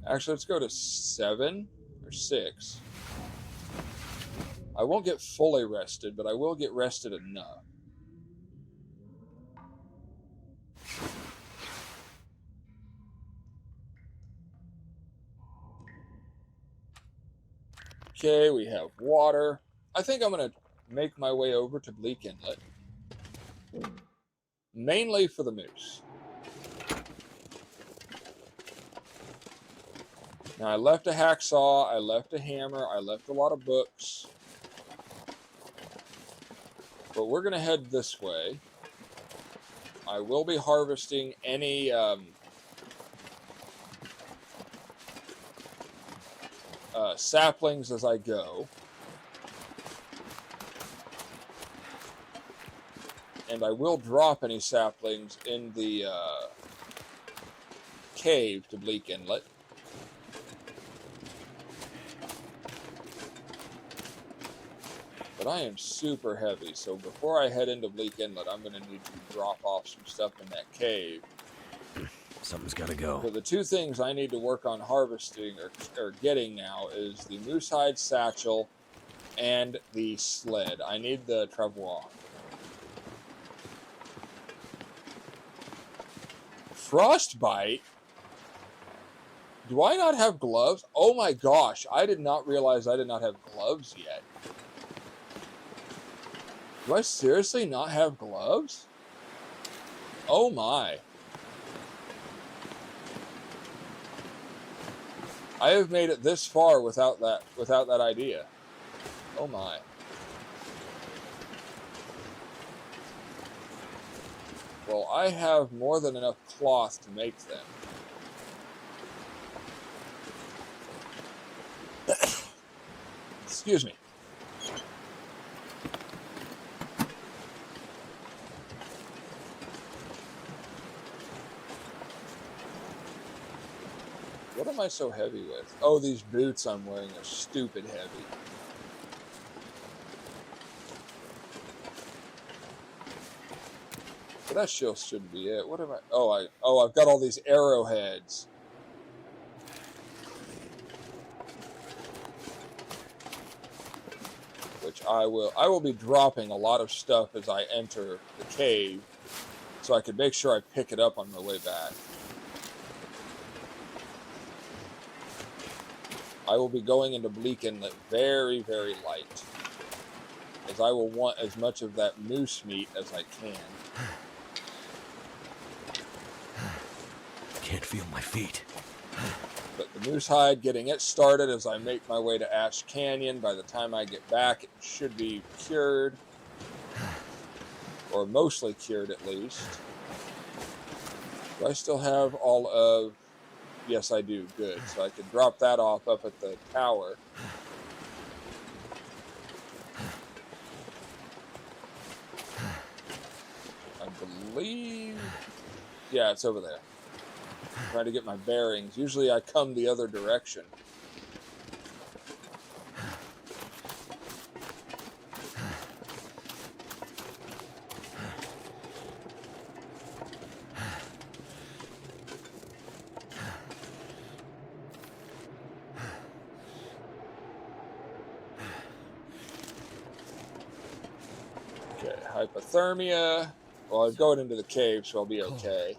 Actually, let's go to 7 or 6. I won't get fully rested, but I will get rested enough. Okay, we have water. I think I'm going to make my way over to Bleak Inlet. Mainly for the moose. Now, I left a hacksaw, I left a hammer, I left a lot of books. But we're going to head this way. I will be harvesting any saplings as I go. And I will drop any saplings in the cave to Bleak Inlet. But I am super heavy, so before I head into Bleak Inlet, I'm going to need to drop off some stuff in that cave. Something's gotta go. So the two things I need to work on harvesting or getting now is the moose hide satchel and the sled. I need the travois. Frostbite? Do I not have gloves? Oh my gosh, I did not realize I did not have gloves yet. Do I seriously not have gloves? Oh my. I have made it this far without that idea. Oh my. Well, I have more than enough cloth to make them. Excuse me. What am I so heavy with? Oh, these boots I'm wearing are stupid heavy. But that still shouldn't be it. What am I? Oh, I've got all these arrowheads. Which I will be dropping a lot of stuff as I enter the cave, so I can make sure I pick it up on my way back. I will be going into Bleak Inlet very, very light, as I will want as much of that moose meat as I can. Can't feel my feet. But the moose hide, getting it started as I make my way to Ash Canyon. By the time I get back, it should be cured. Or mostly cured, at least. Do I still have all of... Yes, I do. Good. So I can drop that off up at the tower. I believe... Yeah, it's over there. I'm trying to get my bearings. Usually I come the other direction. Okay, hypothermia. Well, I'm going into the cave, so I'll be okay.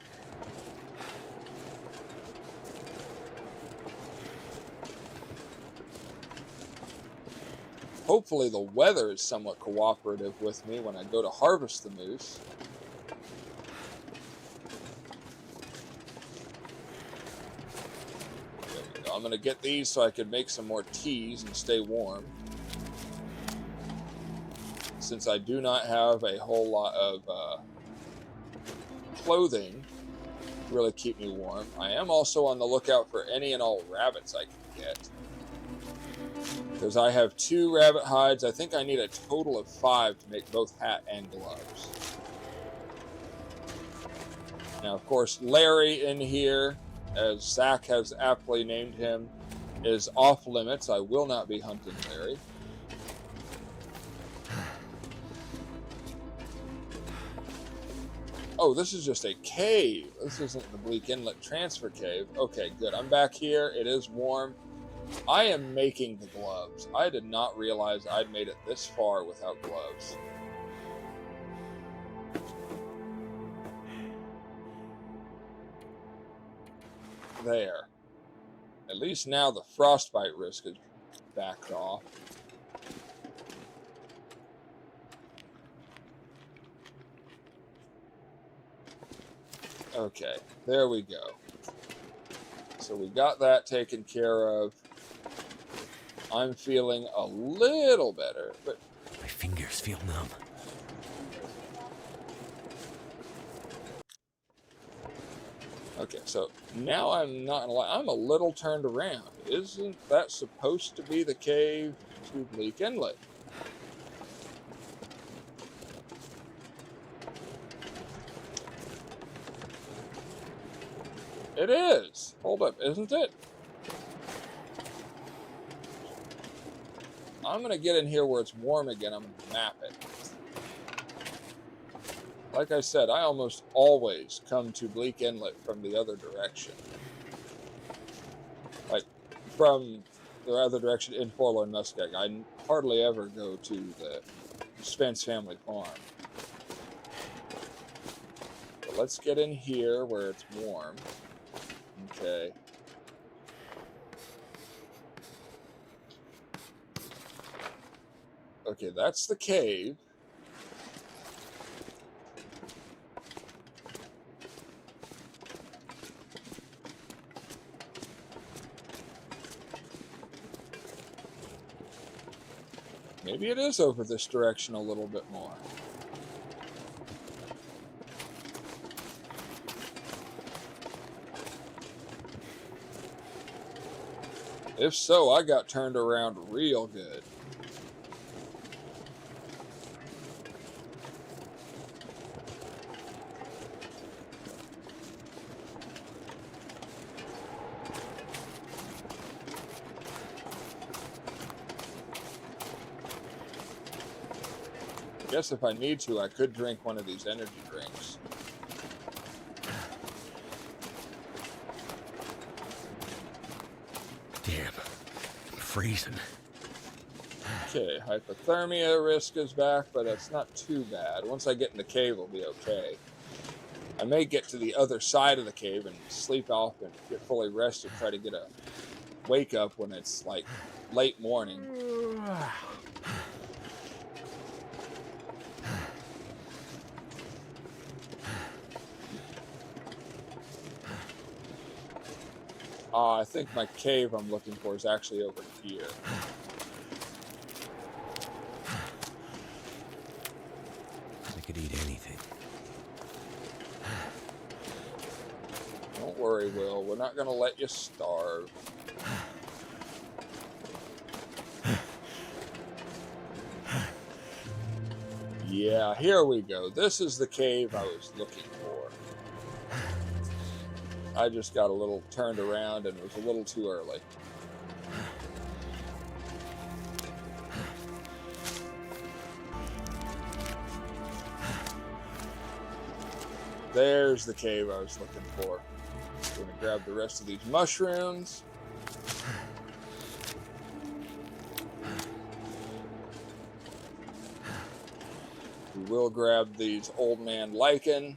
Hopefully the weather is somewhat cooperative with me when I go to harvest the moose. There we go. I'm going to get these so I can make some more teas and stay warm. Since I do not have a whole lot of clothing to really keep me warm. I am also on the lookout for any and all rabbits I can get. Because I have 2 rabbit hides. I think I need a total of 5 to make both hat and gloves. Now, of course, Larry in here, as Zach has aptly named him, is off limits. I will not be hunting Larry. Oh, this is just a cave. This isn't the Bleak Inlet transfer cave. Okay, good. I'm back here. It is warm. I am making the gloves. I did not realize I'd made it this far without gloves. There. At least now the frostbite risk is backed off. Okay, there we go. So we got that taken care of. I'm feeling a little better, but... My fingers feel numb. Okay, so now I'm not gonna lie, I'm a little turned around. Isn't that supposed to be the cave to Bleak Inlet? It is! Hold up, isn't it? I'm going to get in here where it's warm again. I'm going to map it. Like I said, I almost always come to Bleak Inlet from the other direction. Like, from the other direction in Forlorn Muskeg. I hardly ever go to the Spence Family Farm. But let's get in here where it's warm. Okay. Okay, that's the cave. Maybe it is over this direction a little bit more. If so, I got turned around real good. I guess if I need to, I could drink one of these energy drinks. Damn, I'm freezing. Okay, hypothermia risk is back, but that's not too bad. Once I get in the cave, it'll be okay. I may get to the other side of the cave and sleep off and get fully rested, try to get a wake up when it's like late morning. I think my cave I'm looking for is actually over here. I could eat anything. Don't worry, Will. We're not going to let you starve. Yeah, here we go. This is the cave I was looking for. I just got a little turned around and it was a little too early. There's the cave I was looking for. I'm going to grab the rest of these mushrooms. We will grab these old man lichen.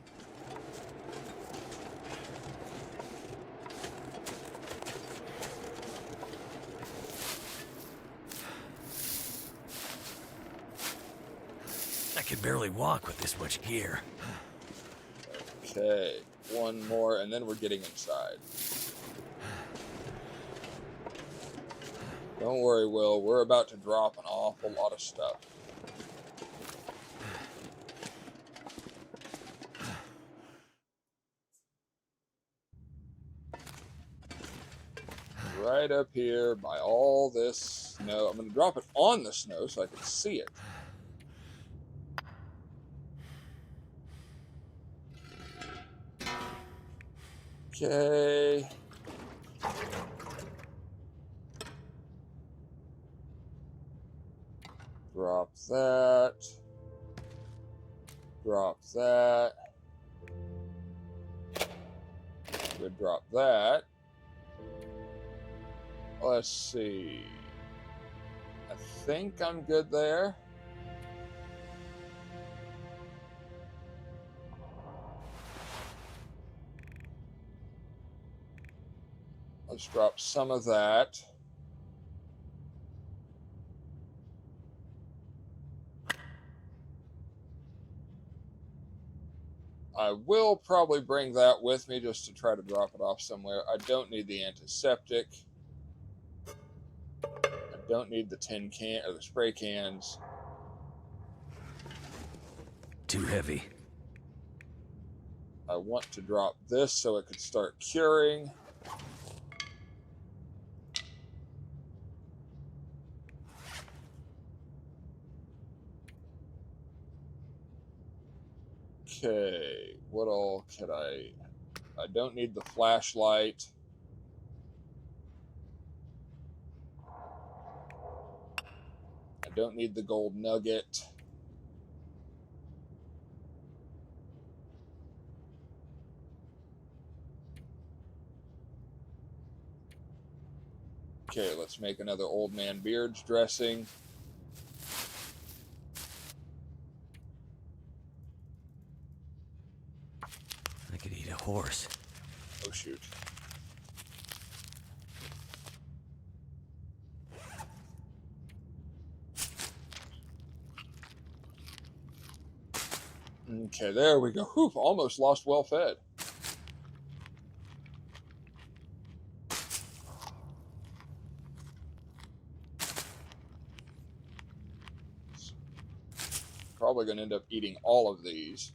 I could barely walk with this much gear. Okay, one more, and then we're getting inside. Don't worry, Will. We're about to drop an awful lot of stuff. Right up here by all this snow. I'm going to drop it on the snow so I can see it. Okay. Drop that. Drop that. Good, drop that. Let's see. I think I'm good there. Let's drop some of that. I will probably bring that with me just to try to drop it off somewhere. I don't need the antiseptic. I don't need the tin can or the spray cans. Too heavy. I want to drop this so it could start curing. Okay, what all could I don't need the flashlight. don't need the gold nugget. Okay, let's make another Old Man Beard's dressing. I could eat a horse. Oh, shoot. Okay, there we go. Whew, almost lost well fed. Probably going to end up eating all of these.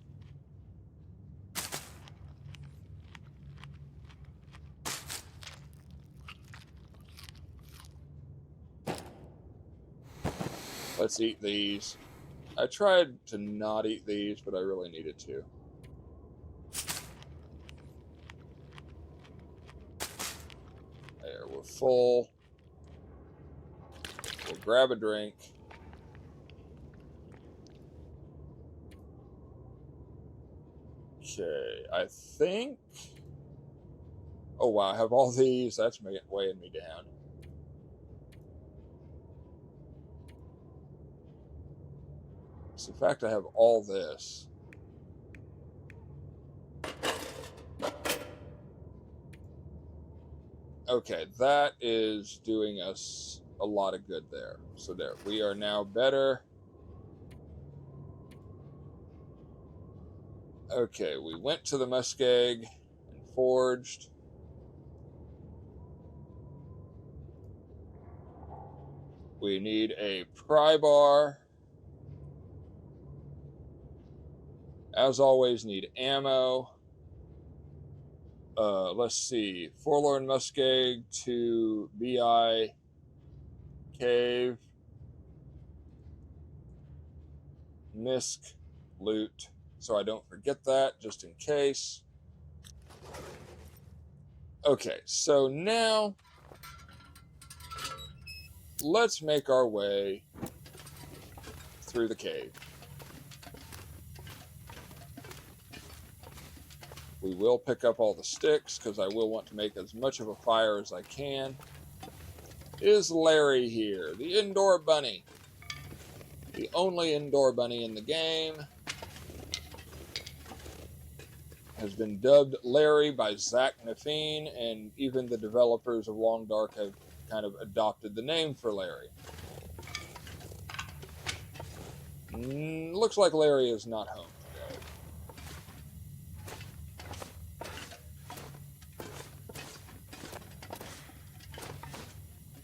Let's eat these. I tried to not eat these, but I really needed to. There, we're full. We'll grab a drink. Okay, I think... Oh, wow, I have all these. That's weighing me down. So, in fact, I have all this. Okay, that is doing us a lot of good there. So there, we are now better. Okay, we went to the Muskeg and forged. We need a pry bar. As always, need ammo. Let's see. Forlorn Muskeg to BI Cave. Misk loot. So I don't forget that, just in case. Okay, so now let's make our way through the cave. We will pick up all the sticks because I will want to make as much of a fire as I can. Is Larry here? The indoor bunny. The only indoor bunny in the game. Has been dubbed Larry by Zach Nafine, and even the developers of Long Dark have kind of adopted the name for Larry. Looks like Larry is not home today.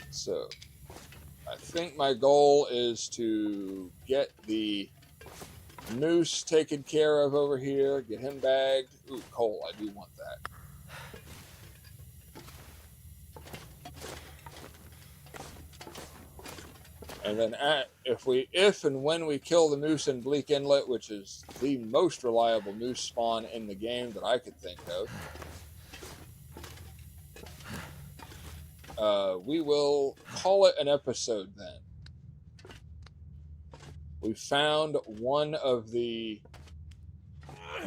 So, I think my goal is to get the moose taken care of over here, get him bagged. Ooh, coal, I do want that. And then if and when we kill the moose in Bleak Inlet, which is the most reliable moose spawn in the game that I could think of, we will call it an episode then. We found one of the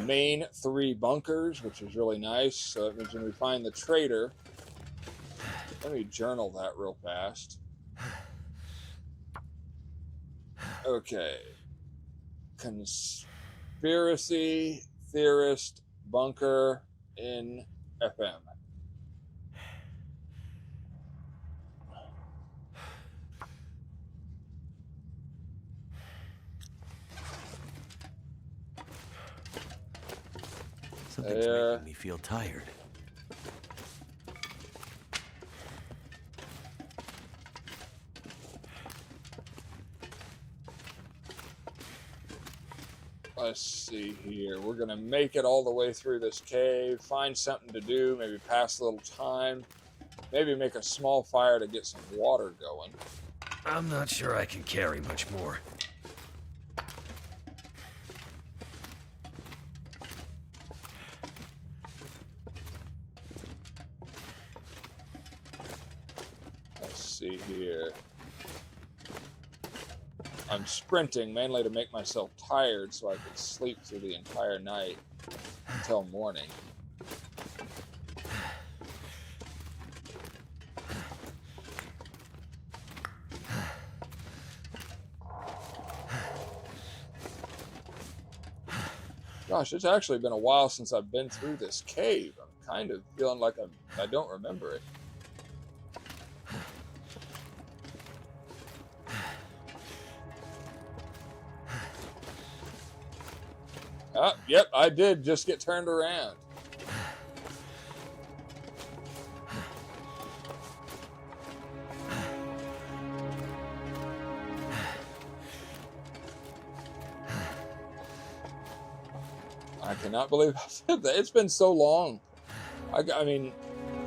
main 3 bunkers, which is really nice. So that means when we find the traitor, let me journal that real fast. Okay. Conspiracy theorist bunker in FM. Something's making me feel tired. Let's see here. We're going to make it all the way through this cave, find something to do, maybe pass a little time, maybe make a small fire to get some water going. I'm not sure I can carry much more. Let's see here. I'm sprinting mainly to make myself tired so I can sleep through the entire night until morning. Gosh, it's actually been a while since I've been through this cave. I'm kind of feeling like I don't remember it. Yep, I did just get turned around. I cannot believe I said that. It's been so long. I mean,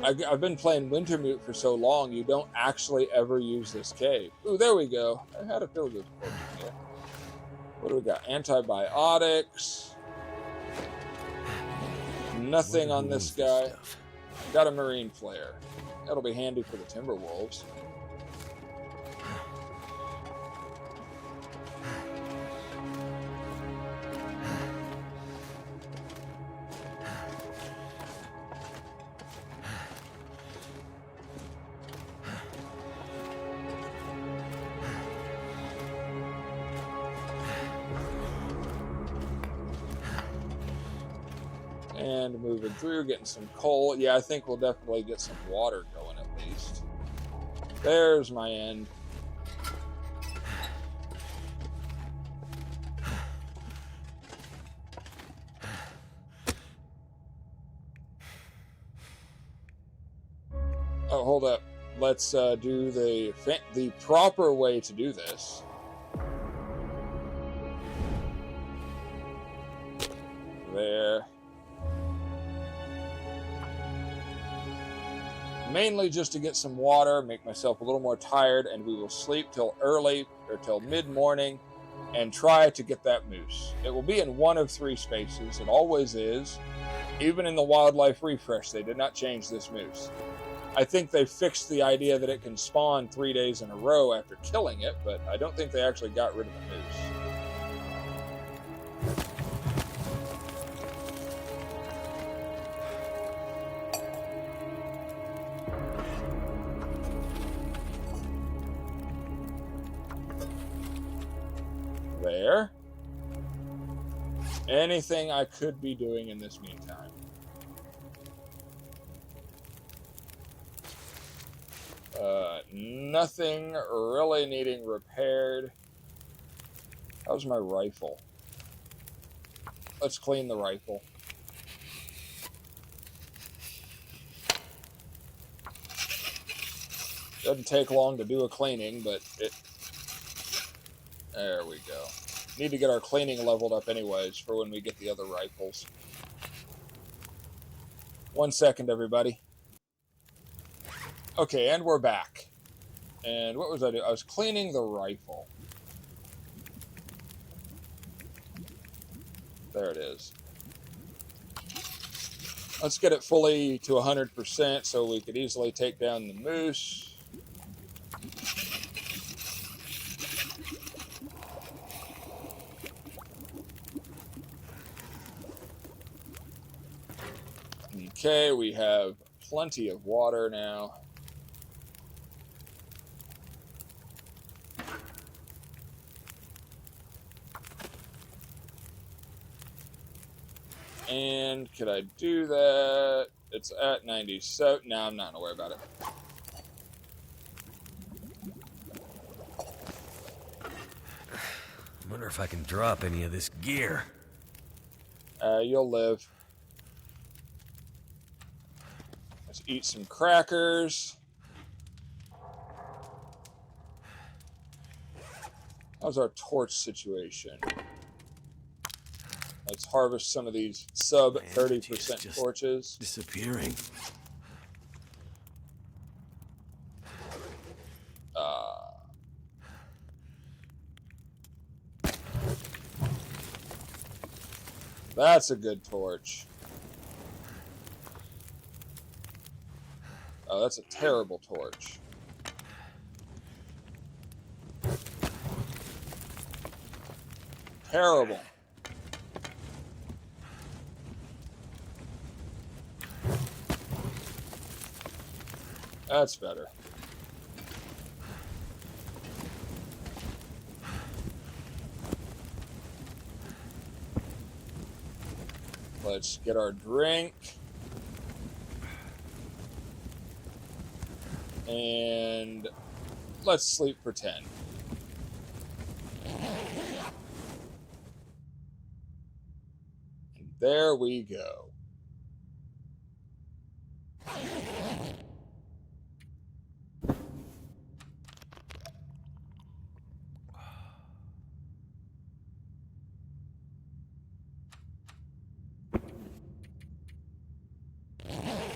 I've been playing Wintermute for so long, you don't actually ever use this cave. Ooh, there we go. I had a feel good potion here. What do we got? Antibiotics. Nothing on this guy. Got a marine flare. That'll be handy for the Timberwolves. And moving through, getting some coal. Yeah, I think we'll definitely get some water going at least. There's my end. Oh, hold up. Let's do the proper way to do this. There. Mainly just to get some water, make myself a little more tired, and we will sleep till early or till mid-morning and try to get that moose. It will be in one of three spaces. It always is. Even in the wildlife refresh, they did not change this moose. I think they fixed the idea that it can spawn 3 days in a row after killing it, but I don't think they actually got rid of the moose. There. Anything I could be doing in this meantime. Nothing really needing repaired. How's my rifle? Let's clean the rifle. Doesn't take long to do a cleaning, but it... There we go. Need to get our cleaning leveled up anyways for when we get the other rifles. 1 second, everybody. Okay, and we're back. And what was I doing? I was cleaning the rifle. There it is. Let's get it fully to 100% so we could easily take down the moose. Okay, we have plenty of water now. And could I do that? It's at 90, so no, I'm not gonna worry about it. I wonder if I can drop any of this gear. You'll live. Let's eat some crackers. How's our torch situation? Let's harvest some of these sub 30% torches. Disappearing. That's a good torch. Oh, that's a terrible torch. terrible. That's better. Let's get our drink. And let's sleep for 10. And there we go.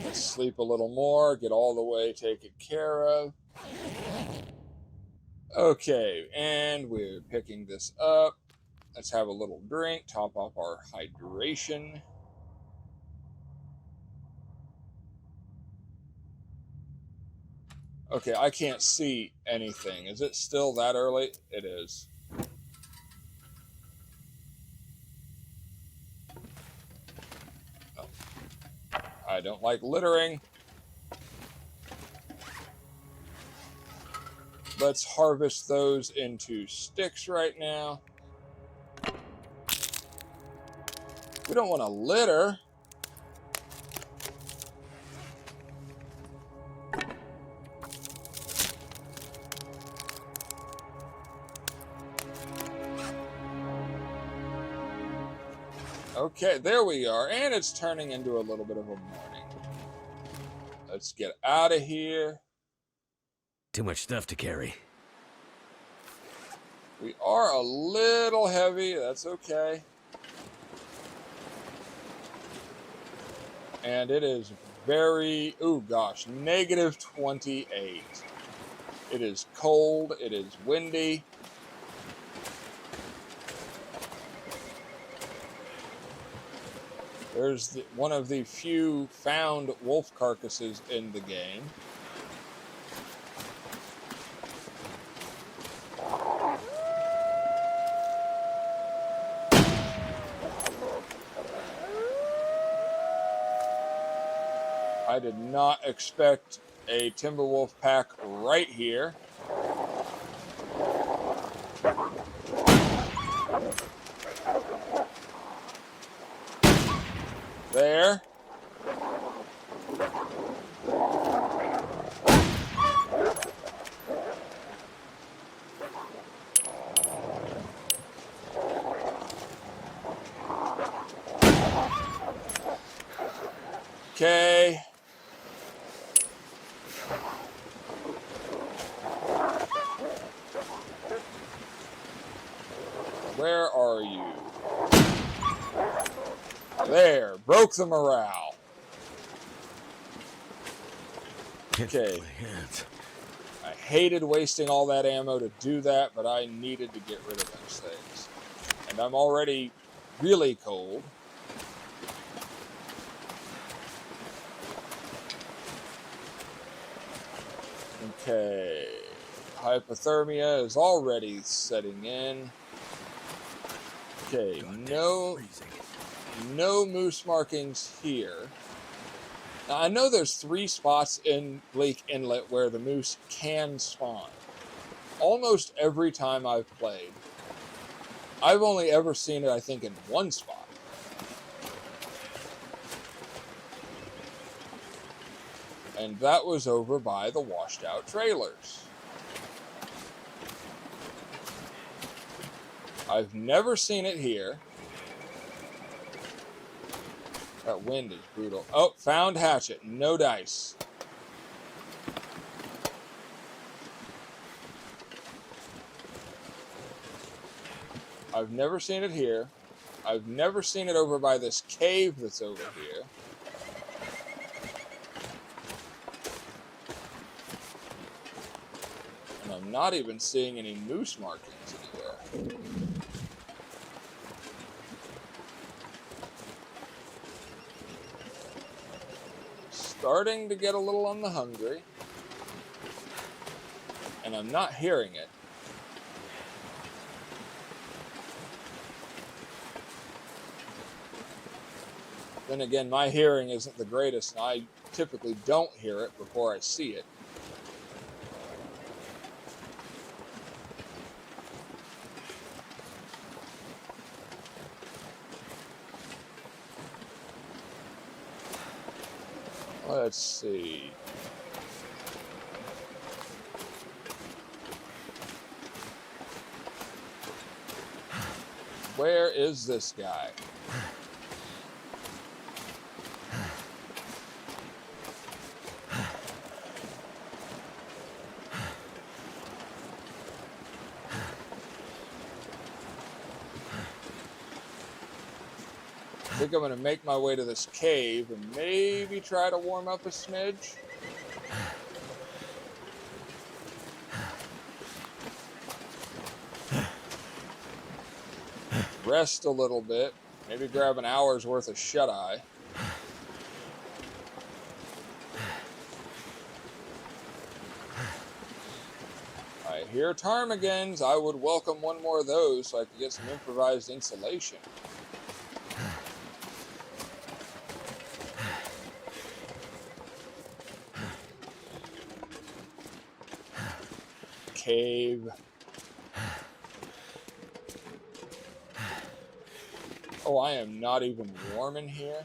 Let's sleep a little more, get all the way taken care of. Okay, and we're picking this up. Let's have a little drink, top up our hydration. Okay, I can't see anything. Is it still that early? It is. Oh. I don't like littering. Let's harvest those into sticks right now. We don't want to litter. Okay, there we are. And it's turning into a little bit of a morning. Let's get out of here. Too much stuff to carry. We are a little heavy. That's okay. And it is very, oh gosh, -28. It is cold. It is windy. There's one of the few found wolf carcasses in the game. I did not expect a timber wolf pack right here. There. Okay. Where are you? There. Broke the morale. Okay. I hated wasting all that ammo to do that, but I needed to get rid of those things. And I'm already really cold. Okay. Hypothermia is already setting in. Okay, no moose markings here. Now, I know there's 3 spots in Bleak Inlet where the moose can spawn. Almost every time I've played, I've only ever seen it, I think, in 1 spot. And that was over by the washed out trailers. I've never seen it here. That wind is brutal. Oh, found hatchet. No dice. I've never seen it here. I've never seen it over by this cave that's over here. And I'm not even seeing any moose markings anywhere. Starting to get a little on the hungry. And I'm not hearing it. Then again, my hearing isn't the greatest, and I typically don't hear it before I see it. Let's see. Where is this guy? I think I'm going to make my way to this cave and maybe try to warm up a smidge. Rest a little bit. Maybe grab an hour's worth of shut-eye. I hear ptarmigans. I would welcome one more of those so I could get some improvised insulation. Cave. Oh, I am not even warm in here.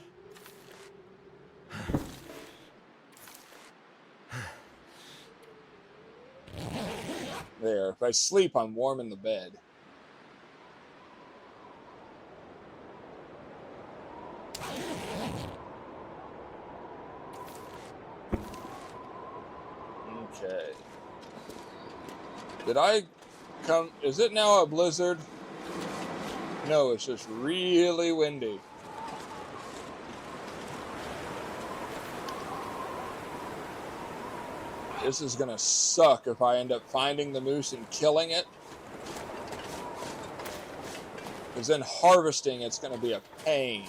There. If I sleep, I'm warm in the bed. Okay. Did I come... Is it now a blizzard? No, it's just really windy. This is gonna suck if I end up finding the moose and killing it. Because then harvesting it's gonna be a pain.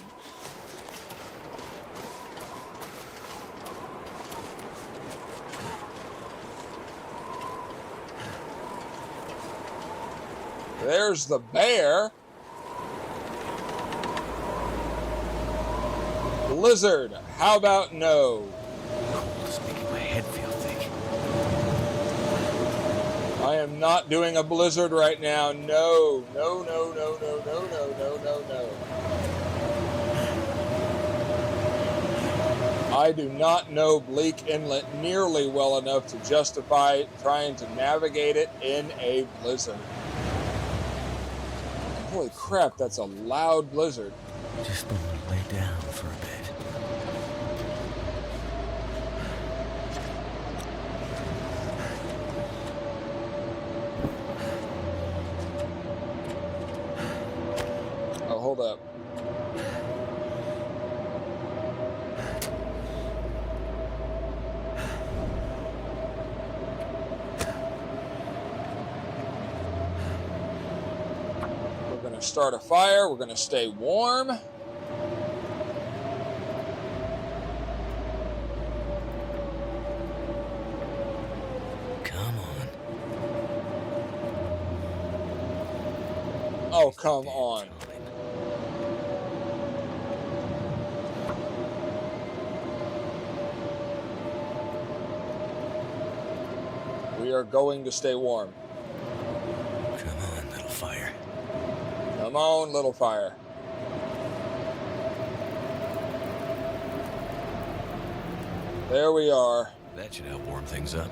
There's the bear. Blizzard, how about no? It's making my head feel thick. I am not doing a blizzard right now. No, no, no, no, no, no, no, no, no, no. I do not know Bleak Inlet nearly well enough to justify trying to navigate it in a blizzard. Holy crap, that's a loud blizzard. Just want to lay down for a bit. Oh, hold up. We're going to start a fire. We're going to stay warm. Come on. Oh, come on. We are going to stay warm. Come on, little fire. Come on, little fire. There we are. That should help warm things up.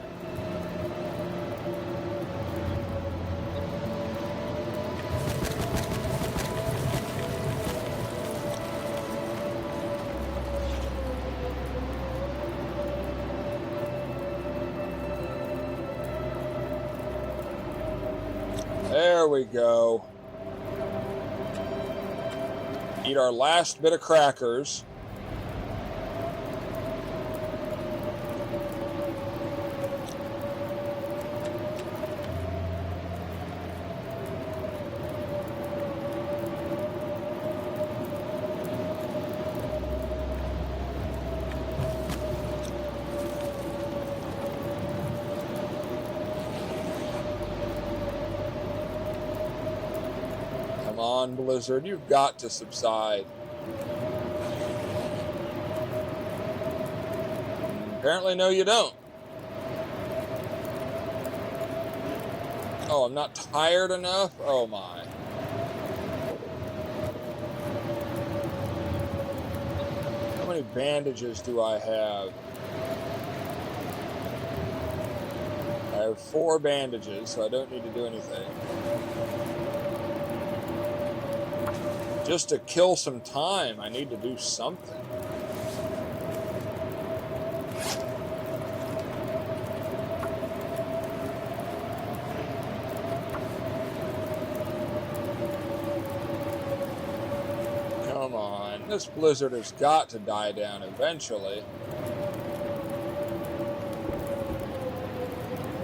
There we go. Eat our last bit of crackers. Come on, blizzard, you've got to subside. Apparently, no, you don't. Oh, I'm not tired enough? Oh, my. How many bandages do I have? I have 4 bandages, so I don't need to do anything. Just to kill some time, I need to do something. Come on, this blizzard has got to die down eventually.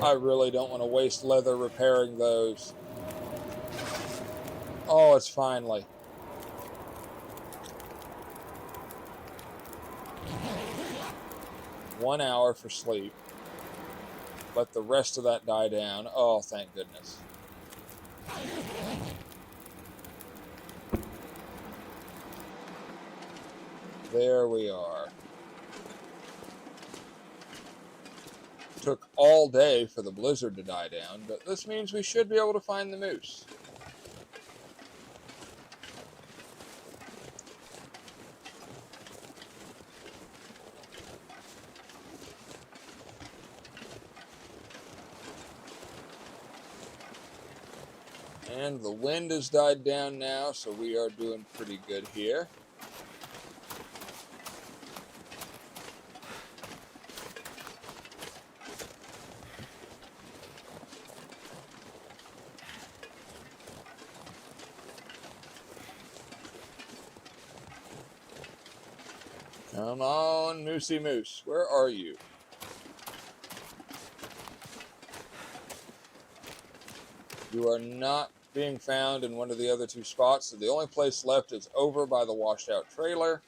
I really don't want to waste leather repairing those. Oh, it's finally. One hour for sleep. Let the rest of that die down. Oh, thank goodness. There we are. Took all day for the blizzard to die down, but this means we should be able to find the moose. And the wind has died down now, so we are doing pretty good here. Come on, Moosey Moose. Where are you? You are not being found in one of the other 2 spots, so the only place left is over by the washed out trailer.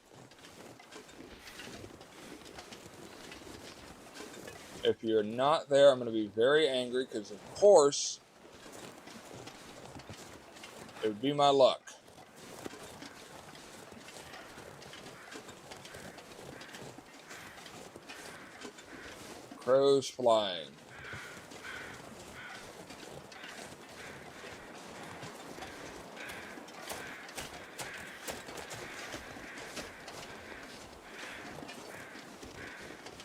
If you're not there, I'm going to be very angry because, of course, it would be my luck. Crows flying.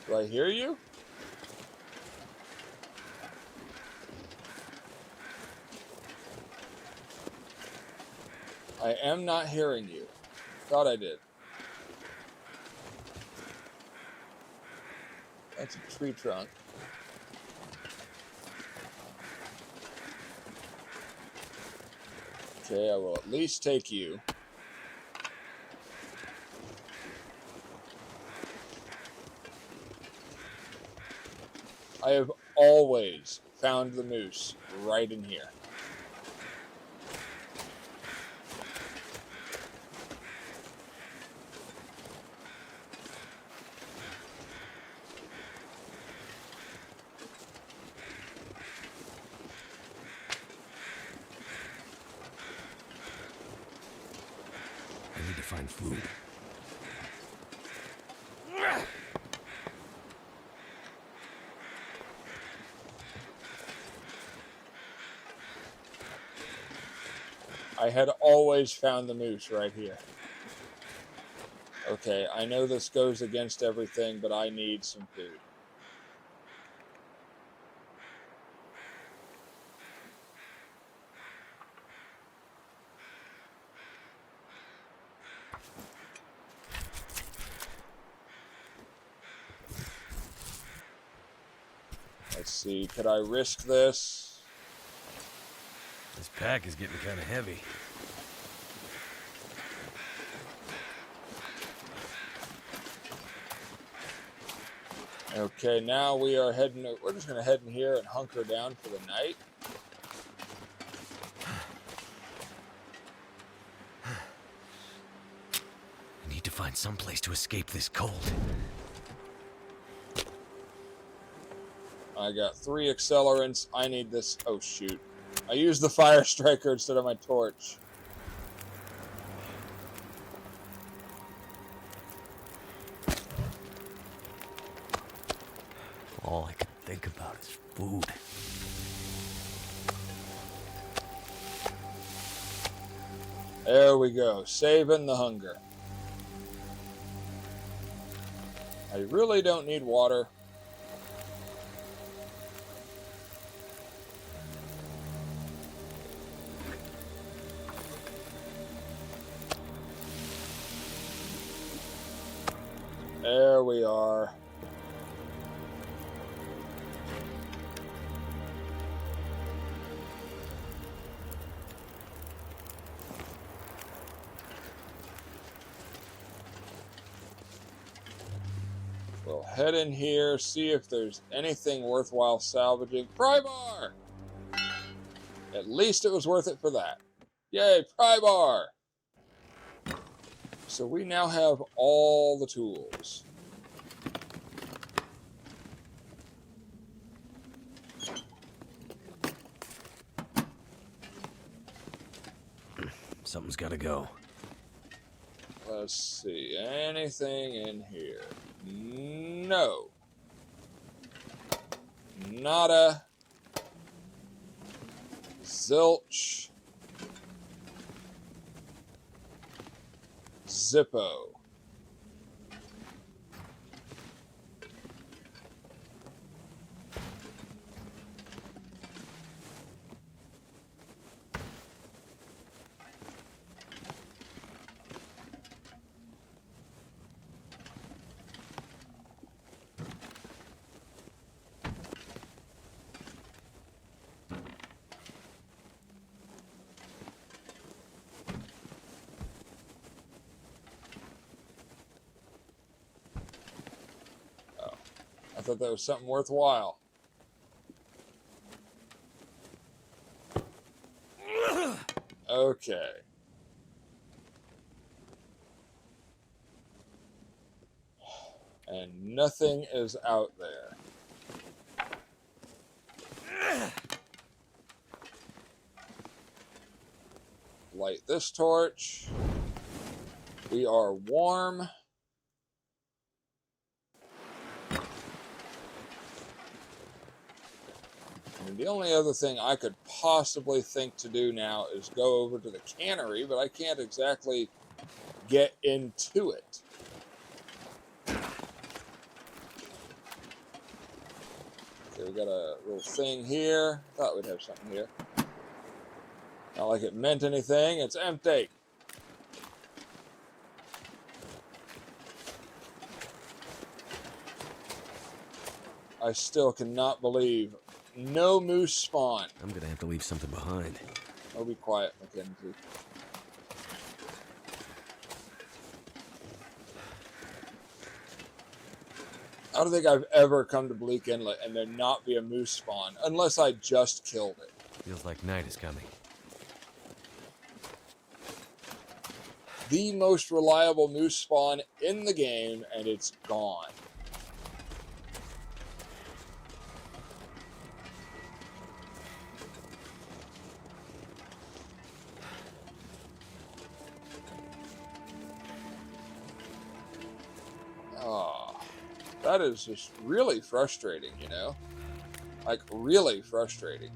Do I hear you? I am not hearing you. Thought I did. That's a tree trunk. Okay, I will at least take you. I have always found the moose right in here. I need to find food. I had always found the moose right here. Okay, I know this goes against everything, but I need some food. Let's see, could I risk this? This pack is getting kind of heavy. Okay, now we are heading, we're just going to head in here and hunker down for the night. I need to find some place to escape this cold. I got 3 accelerants. I need this. Oh, shoot. I used the fire striker instead of my torch. about is food. There we go. Saving the hunger. I really don't need water. There we are. We'll head in here, see if there's anything worthwhile salvaging. Pry bar! At least it was worth it for that. Yay, pry bar! So we now have all the tools. Something's gotta go. Let's see. Anything in here? No. Nada. Zilch. Zippo. I thought that was something worthwhile. Okay. And nothing is out there. Light this torch. We are warm. And the only other thing I could possibly think to do now is go over to the cannery, but I can't exactly get into it. Okay, we got a little thing here. Thought we'd have something here. Not like it meant anything. It's empty. I still cannot believe no moose spawn. I'm gonna have to leave something behind. Oh, be quiet, Mackenzie. I don't think I've ever come to Bleak Inlet and there not be a moose spawn, unless I just killed it. Feels like night is coming. The most reliable moose spawn in the game, and it's gone. Oh, that is just really frustrating, you know? Like, really frustrating.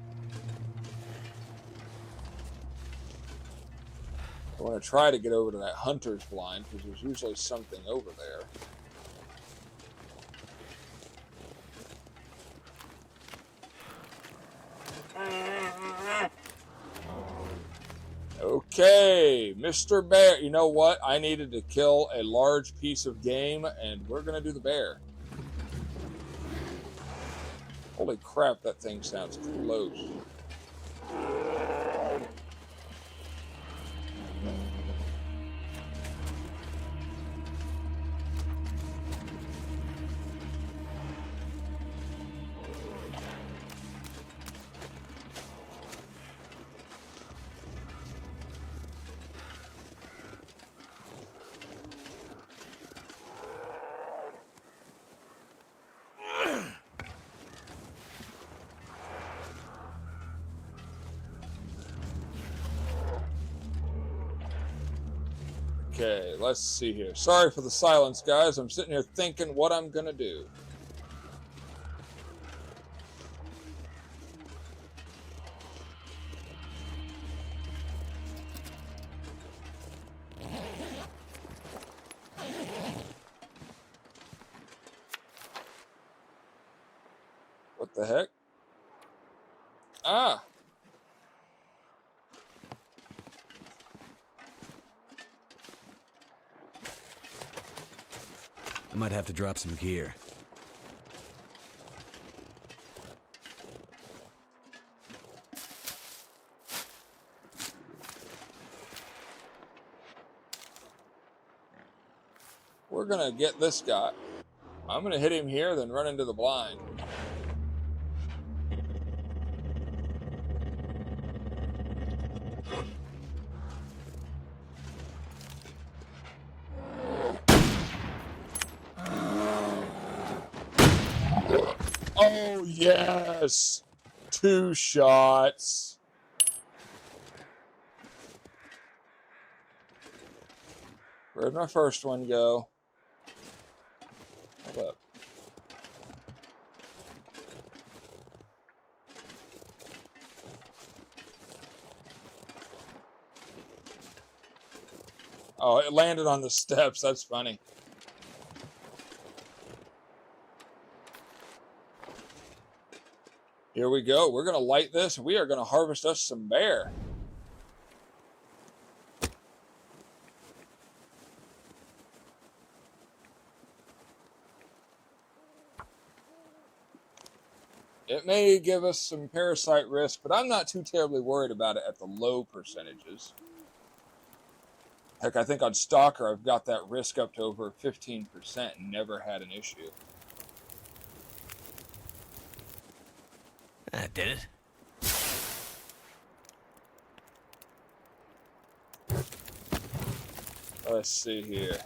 I want to try to get over to that hunter's blind, because there's usually something over there. Okay, Mr. Bear. You know what? I needed to kill a large piece of game, and we're going to do the bear. Holy crap, that thing sounds close. Okay, let's see here. Sorry for the silence, guys. I'm sitting here thinking what I'm going to do. What the heck? Ah! I might have to drop some gear. We're gonna get this guy. I'm gonna hit him here, then run into the blind. Oh, yes! 2 shots. Where'd my first one go? Hold up. Oh, it landed on the steps. That's funny. Here we go. We're going to light this, and we are going to harvest us some bear. It may give us some parasite risk, but I'm not too terribly worried about it at the low percentages. Heck, I think on Stalker, I've got that risk up to over 15% and never had an issue. That did it. Let's see here.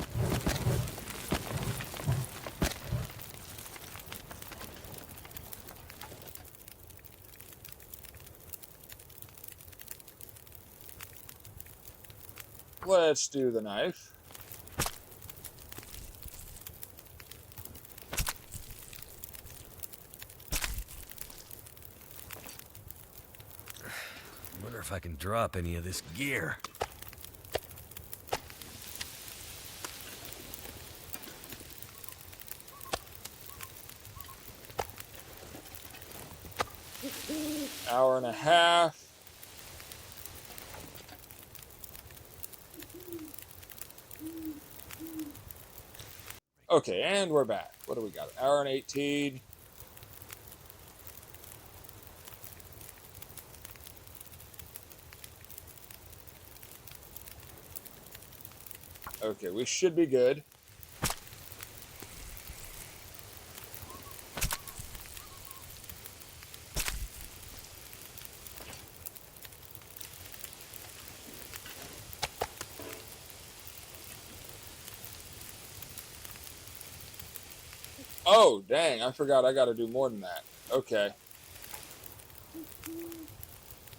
Let's do the knife. Wonder if I can drop any of this gear. Hour and a half. Okay, and we're back. What do we got? Hour and 18. Okay, we should be good. Oh, dang, I forgot I got to do more than that. Okay.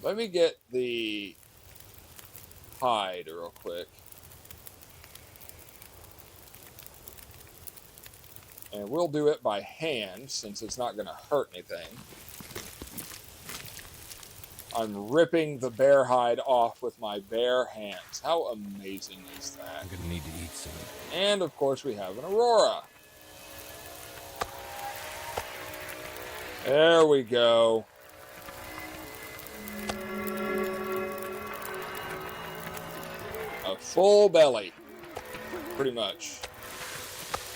Let me get the hide real quick. And we'll do it by hand since it's not going to hurt anything. I'm ripping the bear hide off with my bare hands. How amazing is that? I'm gonna need to eat soon. And of course we have an aurora. There we go. A full belly, pretty much.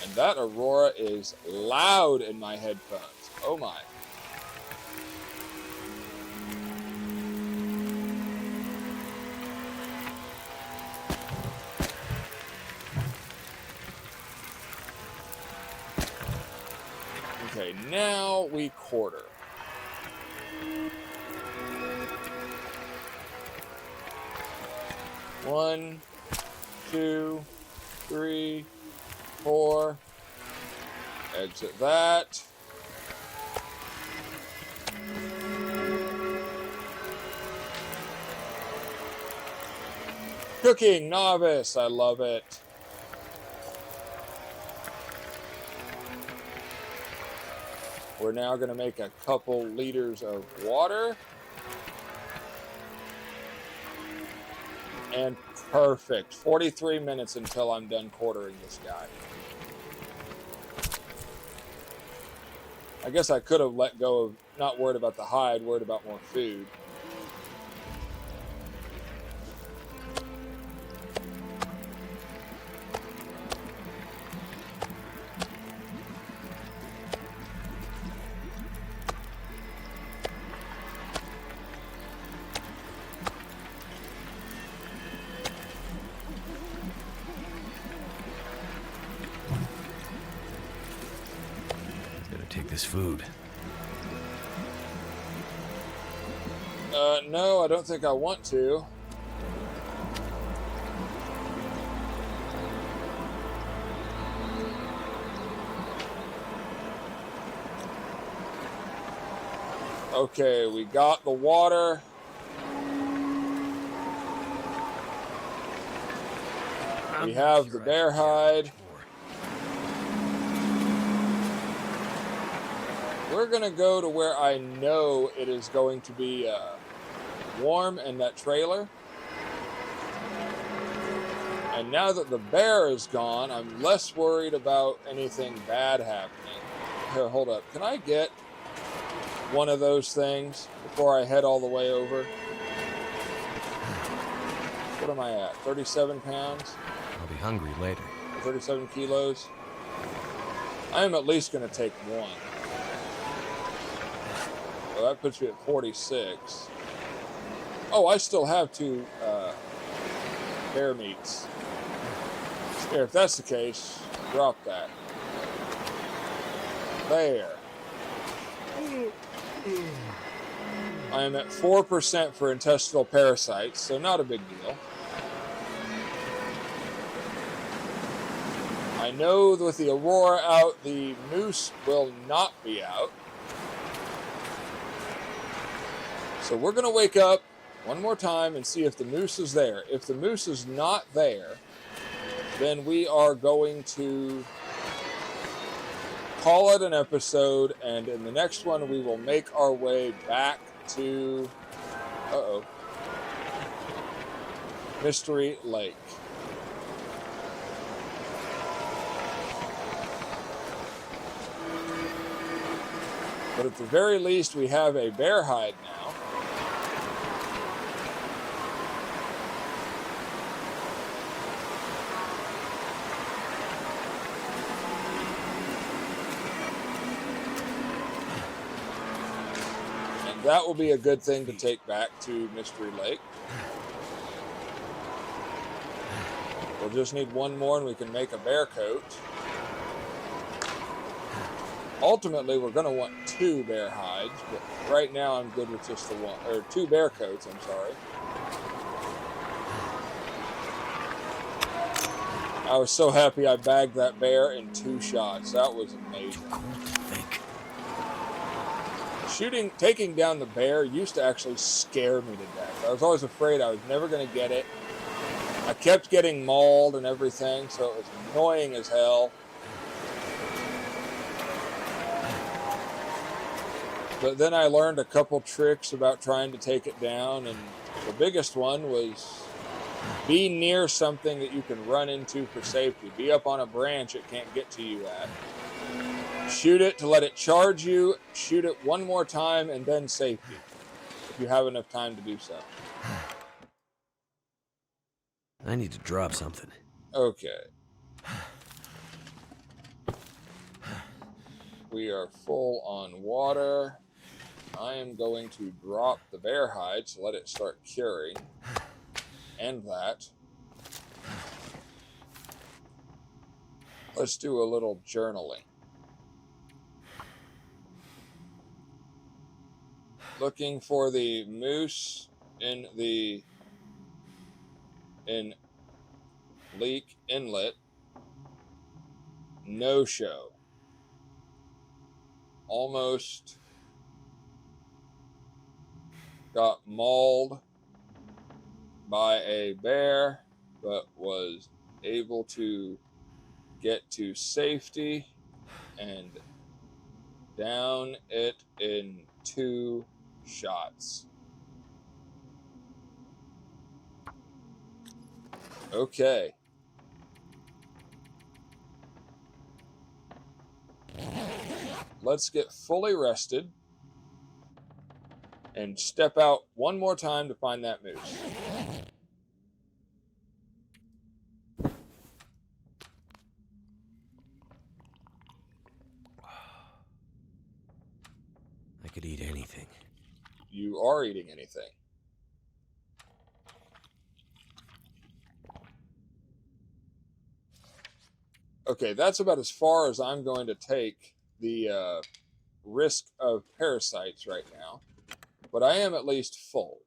And that aurora is loud in my headphones. Oh my. Okay, now we quarter. One, 2, 3, 4. Exit that. Cooking novice, I love it. We're now going to make a couple liters of water. And Perfect. 43 minutes until I'm done quartering this guy. I guess I could have let go of, not worried about the hide, worried about more food. Take this food. No, I don't think I want to. Okay, we got the water. We have the bear hide. We're going to go to where I know it is going to be warm in that trailer. And now that the bear is gone, I'm less worried about anything bad happening. Here, hold up. Can I get one of those things before I head all the way over? What am I at? 37 pounds? I'll be hungry later. 37 kilos? I am at least going to take one. Well, that puts me at 46. Oh, I still have 2 bear meats. Here, if that's the case, drop that. There. I am at 4% for intestinal parasites, so not a big deal. I know that with the aurora out, the moose will not be out. So we're going to wake up one more time and see if the moose is there. If the moose is not there, then we are going to call it an episode, and in the next one we will make our way back to Mystery Lake. But at the very least, we have a bear hide now. That will be a good thing to take back to Mystery Lake. We'll just need one more and we can make a bear coat. Ultimately, we're going to want 2 bear hides, but right now I'm good with just the one, or 2 bear coats, I'm sorry. I was so happy I bagged that bear in 2 shots. That was amazing. Taking down the bear used to actually scare me to death. I was always afraid I was never going to get it. I kept getting mauled and everything, so it was annoying as hell. But then I learned a couple tricks about trying to take it down, and the biggest one was be near something that you can run into for safety. Be up on a branch it can't get to you at. Shoot it to let it charge you, shoot it one more time, and then safety, if you have enough time to do so. I need to drop something. Okay. We are full on water. I am going to drop the bear hide to let it start curing. And that. Let's do a little journaling. Looking for the moose in Bleak Inlet. No show. Almost got mauled by a bear, but was able to get to safety and down it in 2 shots. Okay. Let's get fully rested and step out one more time to find that moose. I could eat anything. You are eating anything. Okay, that's about as far as I'm going to take the risk of parasites right now. But I am at least full.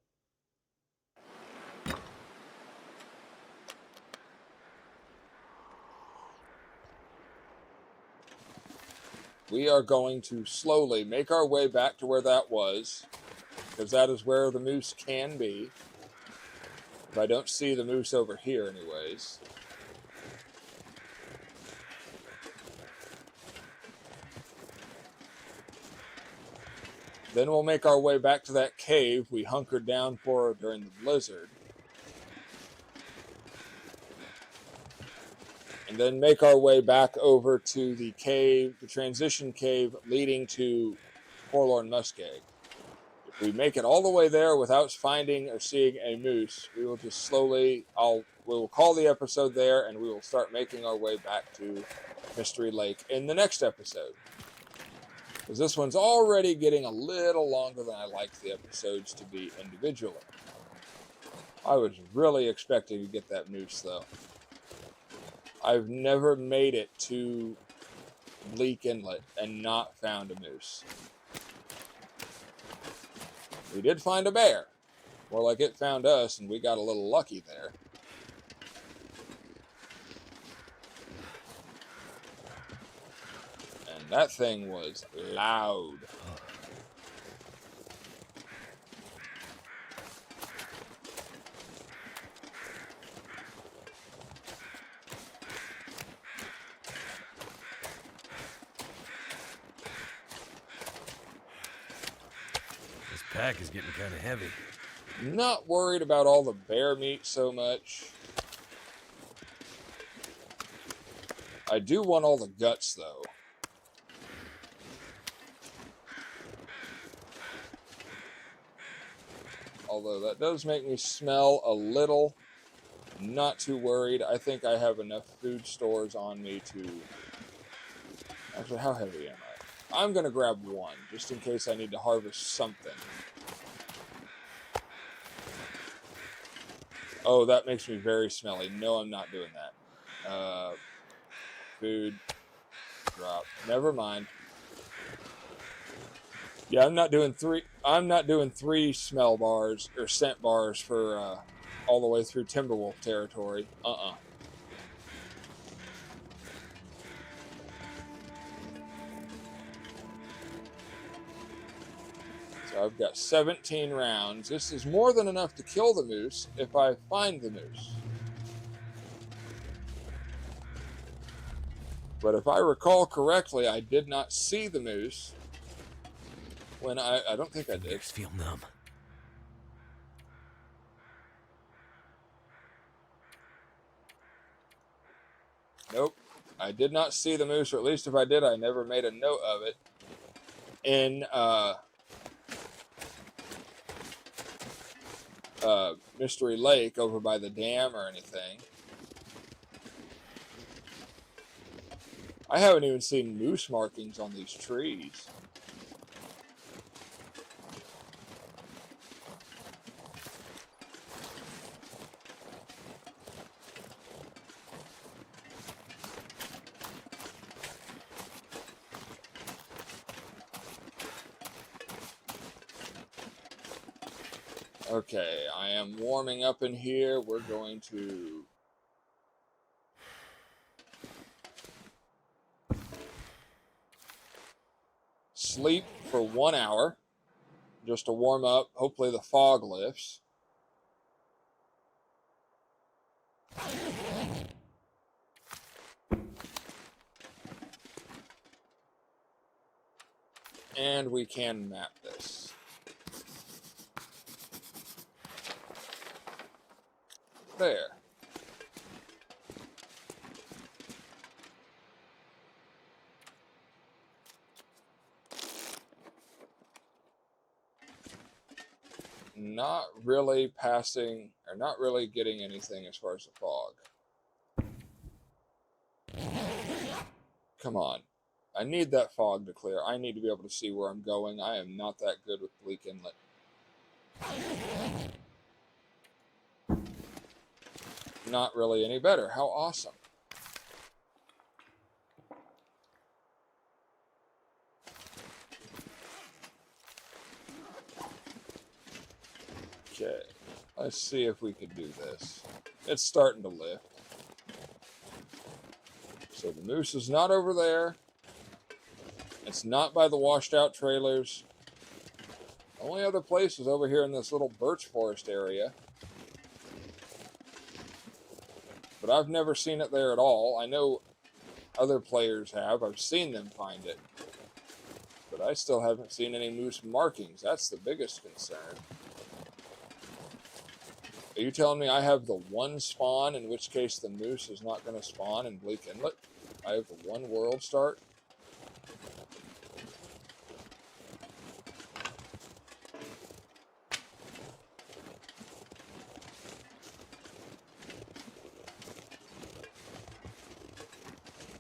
We are going to slowly make our way back to where that was, because that is where the moose can be. If I don't see the moose over here anyways. Then we'll make our way back to that cave we hunkered down for during the blizzard. And then make our way back over to the cave, the transition cave leading to Forlorn Muskeg. If we make it all the way there without finding or seeing a moose, we will just slowly, we will call the episode there, and we will start making our way back to Mystery Lake in the next episode. Because this one's already getting a little longer than I like the episodes to be individually. I was really expecting to get that moose, though. I've never made it to Bleak Inlet and not found a moose. We did find a bear. More like it found us, and we got a little lucky there. And that thing was loud. Pack is getting kind of heavy. Not worried about all the bear meat so much. I do want all the guts, though. Although that does make me smell a little. Not too worried. I think I have enough food stores on me to... Actually, how heavy am I? I'm going to grab one, just in case I need to harvest something. Oh, that makes me very smelly. No, I'm not doing that. Food. Drop. Never mind. Yeah, I'm not doing three smell bars or scent bars for all the way through Timberwolf territory. So I've got 17 rounds. This is more than enough to kill the moose if I find the moose. But if I recall correctly, I did not see the moose when I don't think I did. Fingers feel numb. Nope. I did not see the moose, or at least if I did, I never made a note of it. In Mystery Lake over by the dam or anything. I haven't even seen moose markings on these trees. Okay, I am warming up in here. We're going to... sleep for 1 hour. Just to warm up. Hopefully the fog lifts. And we can map this. There. not really passing, or not really getting anything as far as the fog. Come on. I need that fog to clear. I need to be able to see where I'm going. I am not that good with Bleak Inlet. Not really any better. How awesome. Okay. Let's see if we can do this. It's starting to lift. So the moose is not over there. It's not by the washed out trailers. The only other place is over here in this little birch forest area. But I've never seen it there at all. I know other players have. I've seen them find it. But I still haven't seen any moose markings. That's the biggest concern. Are you telling me I have the one spawn, in which case the moose is not going to spawn in Bleak Inlet? I have the one world start?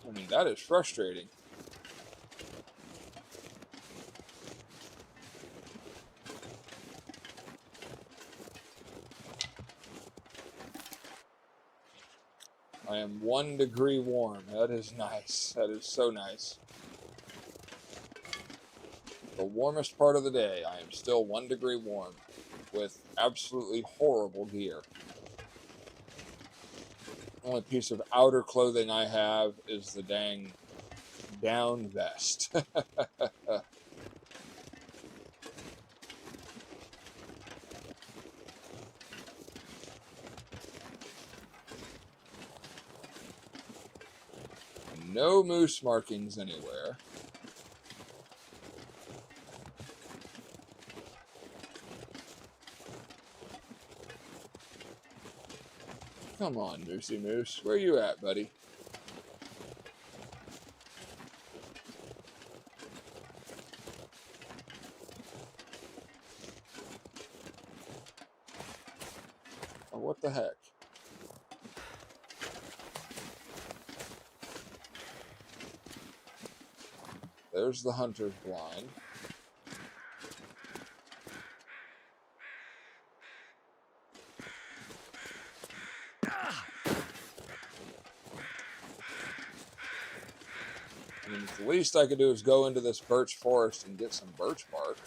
I mean, that is frustrating. I am 1 degree warm. That is nice. That is so nice. The warmest part of the day, I am still 1 degree warm with absolutely horrible gear. The only piece of outer clothing I have is the dang down vest. No moose markings anywhere. Come on, Moosey Moose. Where you at, buddy? Oh, what the heck? There's the hunter's blind. I mean, the least I could do is go into this birch forest and get some birch bark.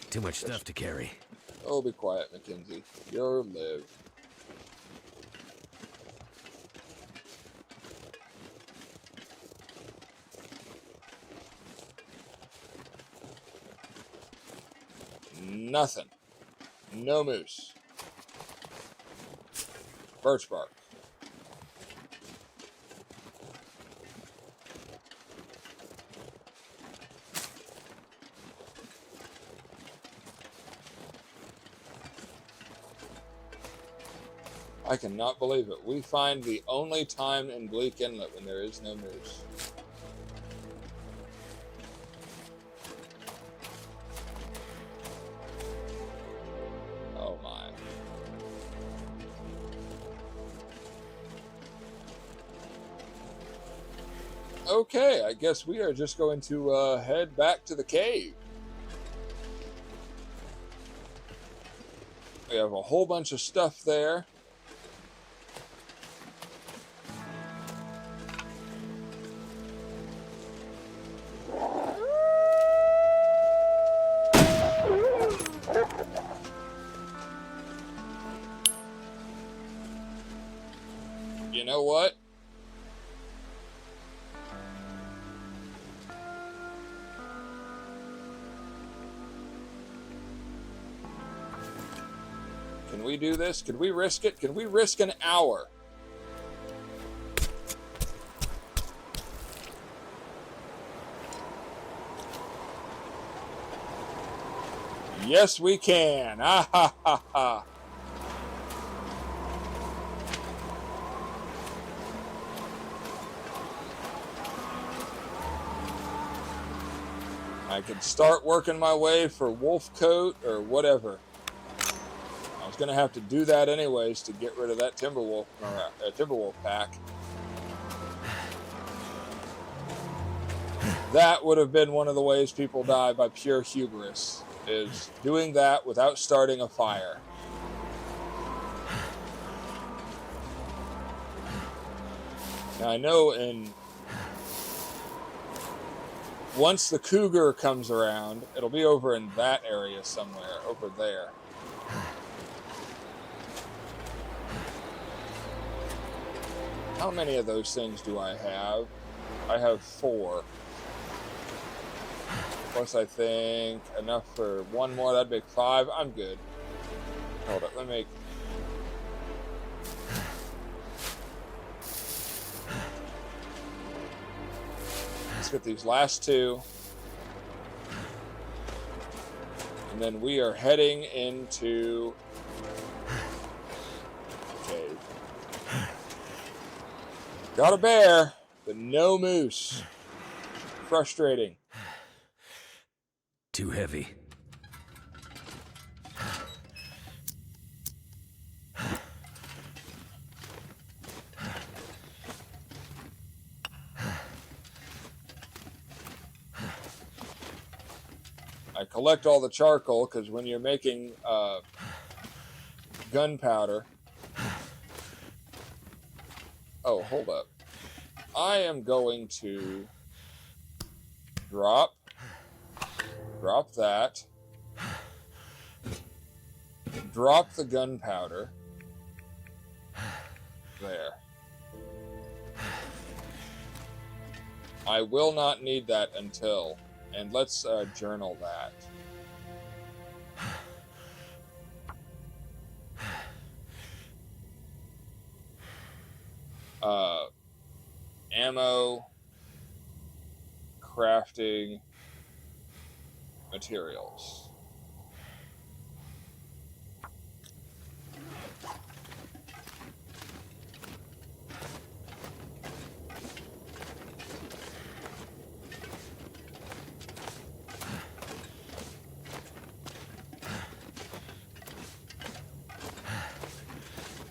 Too much stuff to carry. Oh, be quiet, Mackenzie. You'll live. Nothing. No moose. Birch bark. I cannot believe it. We find the only time in Bleak Inlet when there is no moose. Oh my. Okay, I guess we are just going to head back to the cave. We have a whole bunch of stuff there. You know what? Can we do this? Can we risk it? Can we risk an hour? Yes, we can. Ah ha ha ha. I could start working my way for wolf coat or whatever. I was going to have to do that anyways to get rid of that Timberwolf pack. That would have been one of the ways people die by pure hubris, is doing that without starting a fire. Now I know once the cougar comes around, it'll be over in that area somewhere, over there. How many of those things do I have? I have 4. Plus, I think enough for one more. That'd make 5. I'm good. Hold up. Let me make... Let's get these last 2. And then we are heading into... Okay. Got a bear, but no moose. Frustrating. Too heavy. I collect all the charcoal because when you're making gunpowder... Oh, hold up. I am going to drop that. Drop the gunpowder. There. I will not need that until... And let's journal that. Ammo, crafting, materials.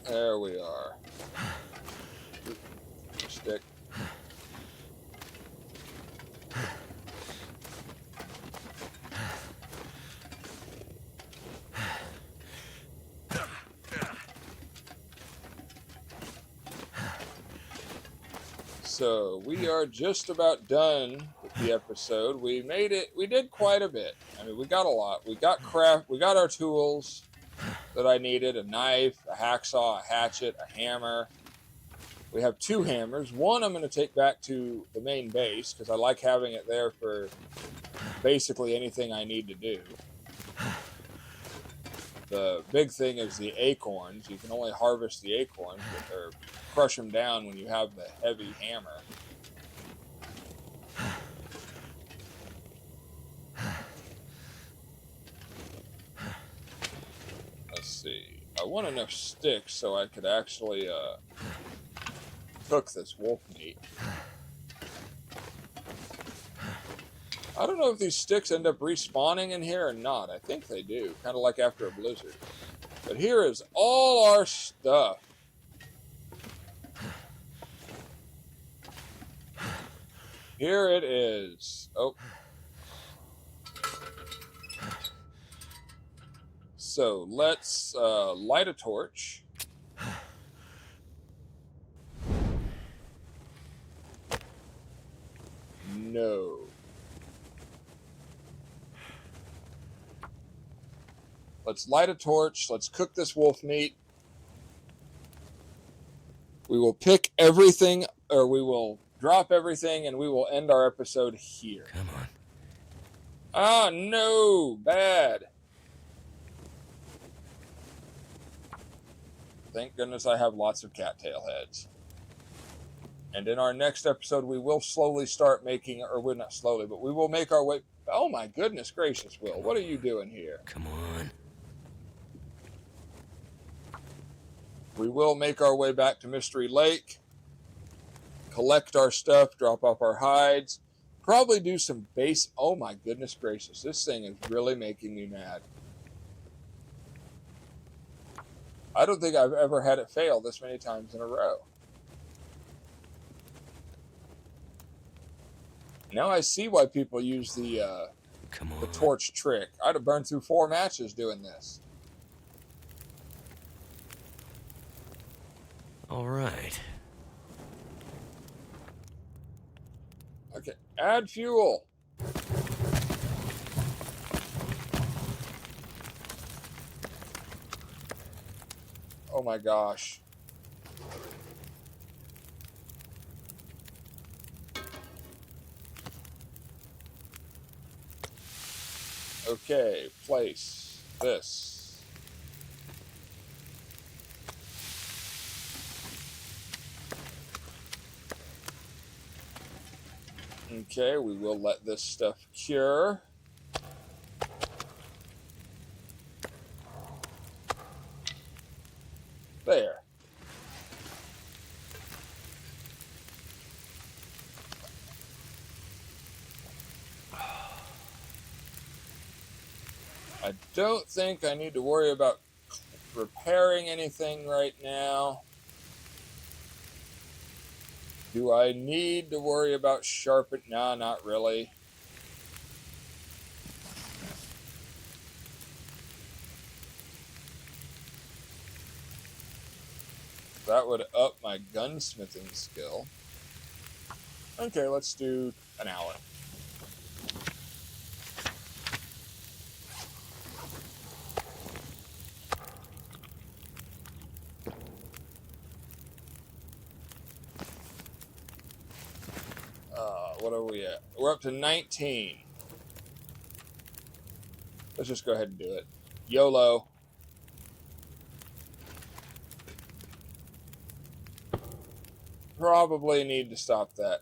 There we are. Stick. So we are just about done with the episode. We made it. We did quite a bit. I mean, we got a lot. We got our tools that I needed: a knife, a hacksaw, a hatchet, a hammer. We have 2 hammers. One I'm going to take back to the main base because I like having it there for basically anything I need to do. The big thing is the acorns. You can only harvest the acorns or crush them down when you have the heavy hammer. Let's see. I want enough sticks so I could actually cook this wolf meat. I don't know if these sticks end up respawning in here or not. I think they do, kind of like after a blizzard. But here is all our stuff. Here it is. Oh. So let's light a torch. No. Let's light a torch. Let's cook this wolf meat. We will pick everything, or we will drop everything, and we will end our episode here. Come on. Ah, no. Bad. Thank goodness I have lots of cattail heads. And in our next episode, we will slowly start making, or we're not slowly, but we will make our way. Oh my goodness gracious, Will. What are you doing here? Come on. We will make our way back to Mystery Lake, collect our stuff, drop off our hides, Probably do some base. Oh my goodness gracious. This thing is really making me mad. I don't think I've ever had it fail this many times in a row. Now I see why people use the torch trick. I'd have burned through 4 matches doing this. All right. Okay, add fuel. Oh my gosh. Okay, place this. Okay, we will let this stuff cure. There. I don't think I need to worry about repairing anything right now. Do I need to worry about sharpening? No, not really. That would up my gunsmithing skill. Okay, let's do an hour. What are we at? We're up to 19. Let's just go ahead and do it. YOLO. Probably need to stop that.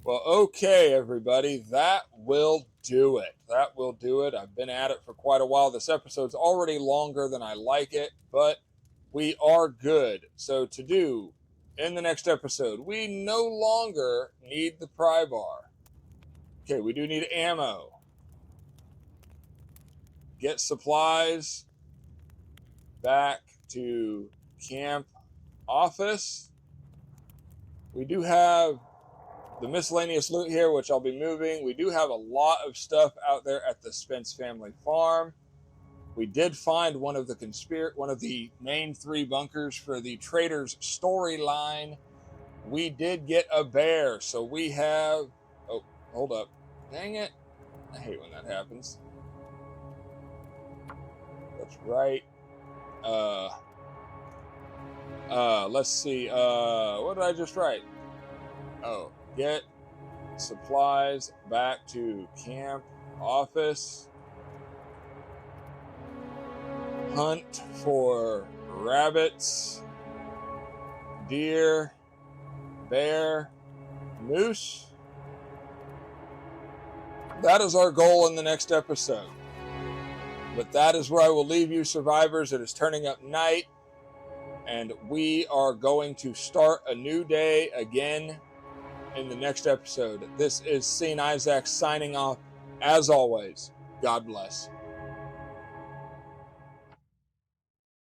Well, okay, everybody. That will do it. That will do it. I've been at it for quite a while. This episode's already longer than I like it, but we are good. So to do in the next episode, we no longer need the pry bar. Okay, we do need ammo. Get supplies back to camp office. We do have the miscellaneous loot here, which I'll be moving. We do have a lot of stuff out there at the Spence Family Farm. We did find one of the main 3 bunkers for the Trader's storyline. We did get a bear, so we have... Oh, hold up. Dang it. I hate when that happens. That's right. Let's see. What did I just write? Oh, get supplies back to camp office. Hunt for rabbits, deer, bear, moose. That is our goal in the next episode. But that is where I will leave you, survivors. It is turning up night, and we are going to start a new day again in the next episode. This is Izax signing off. As always, God bless.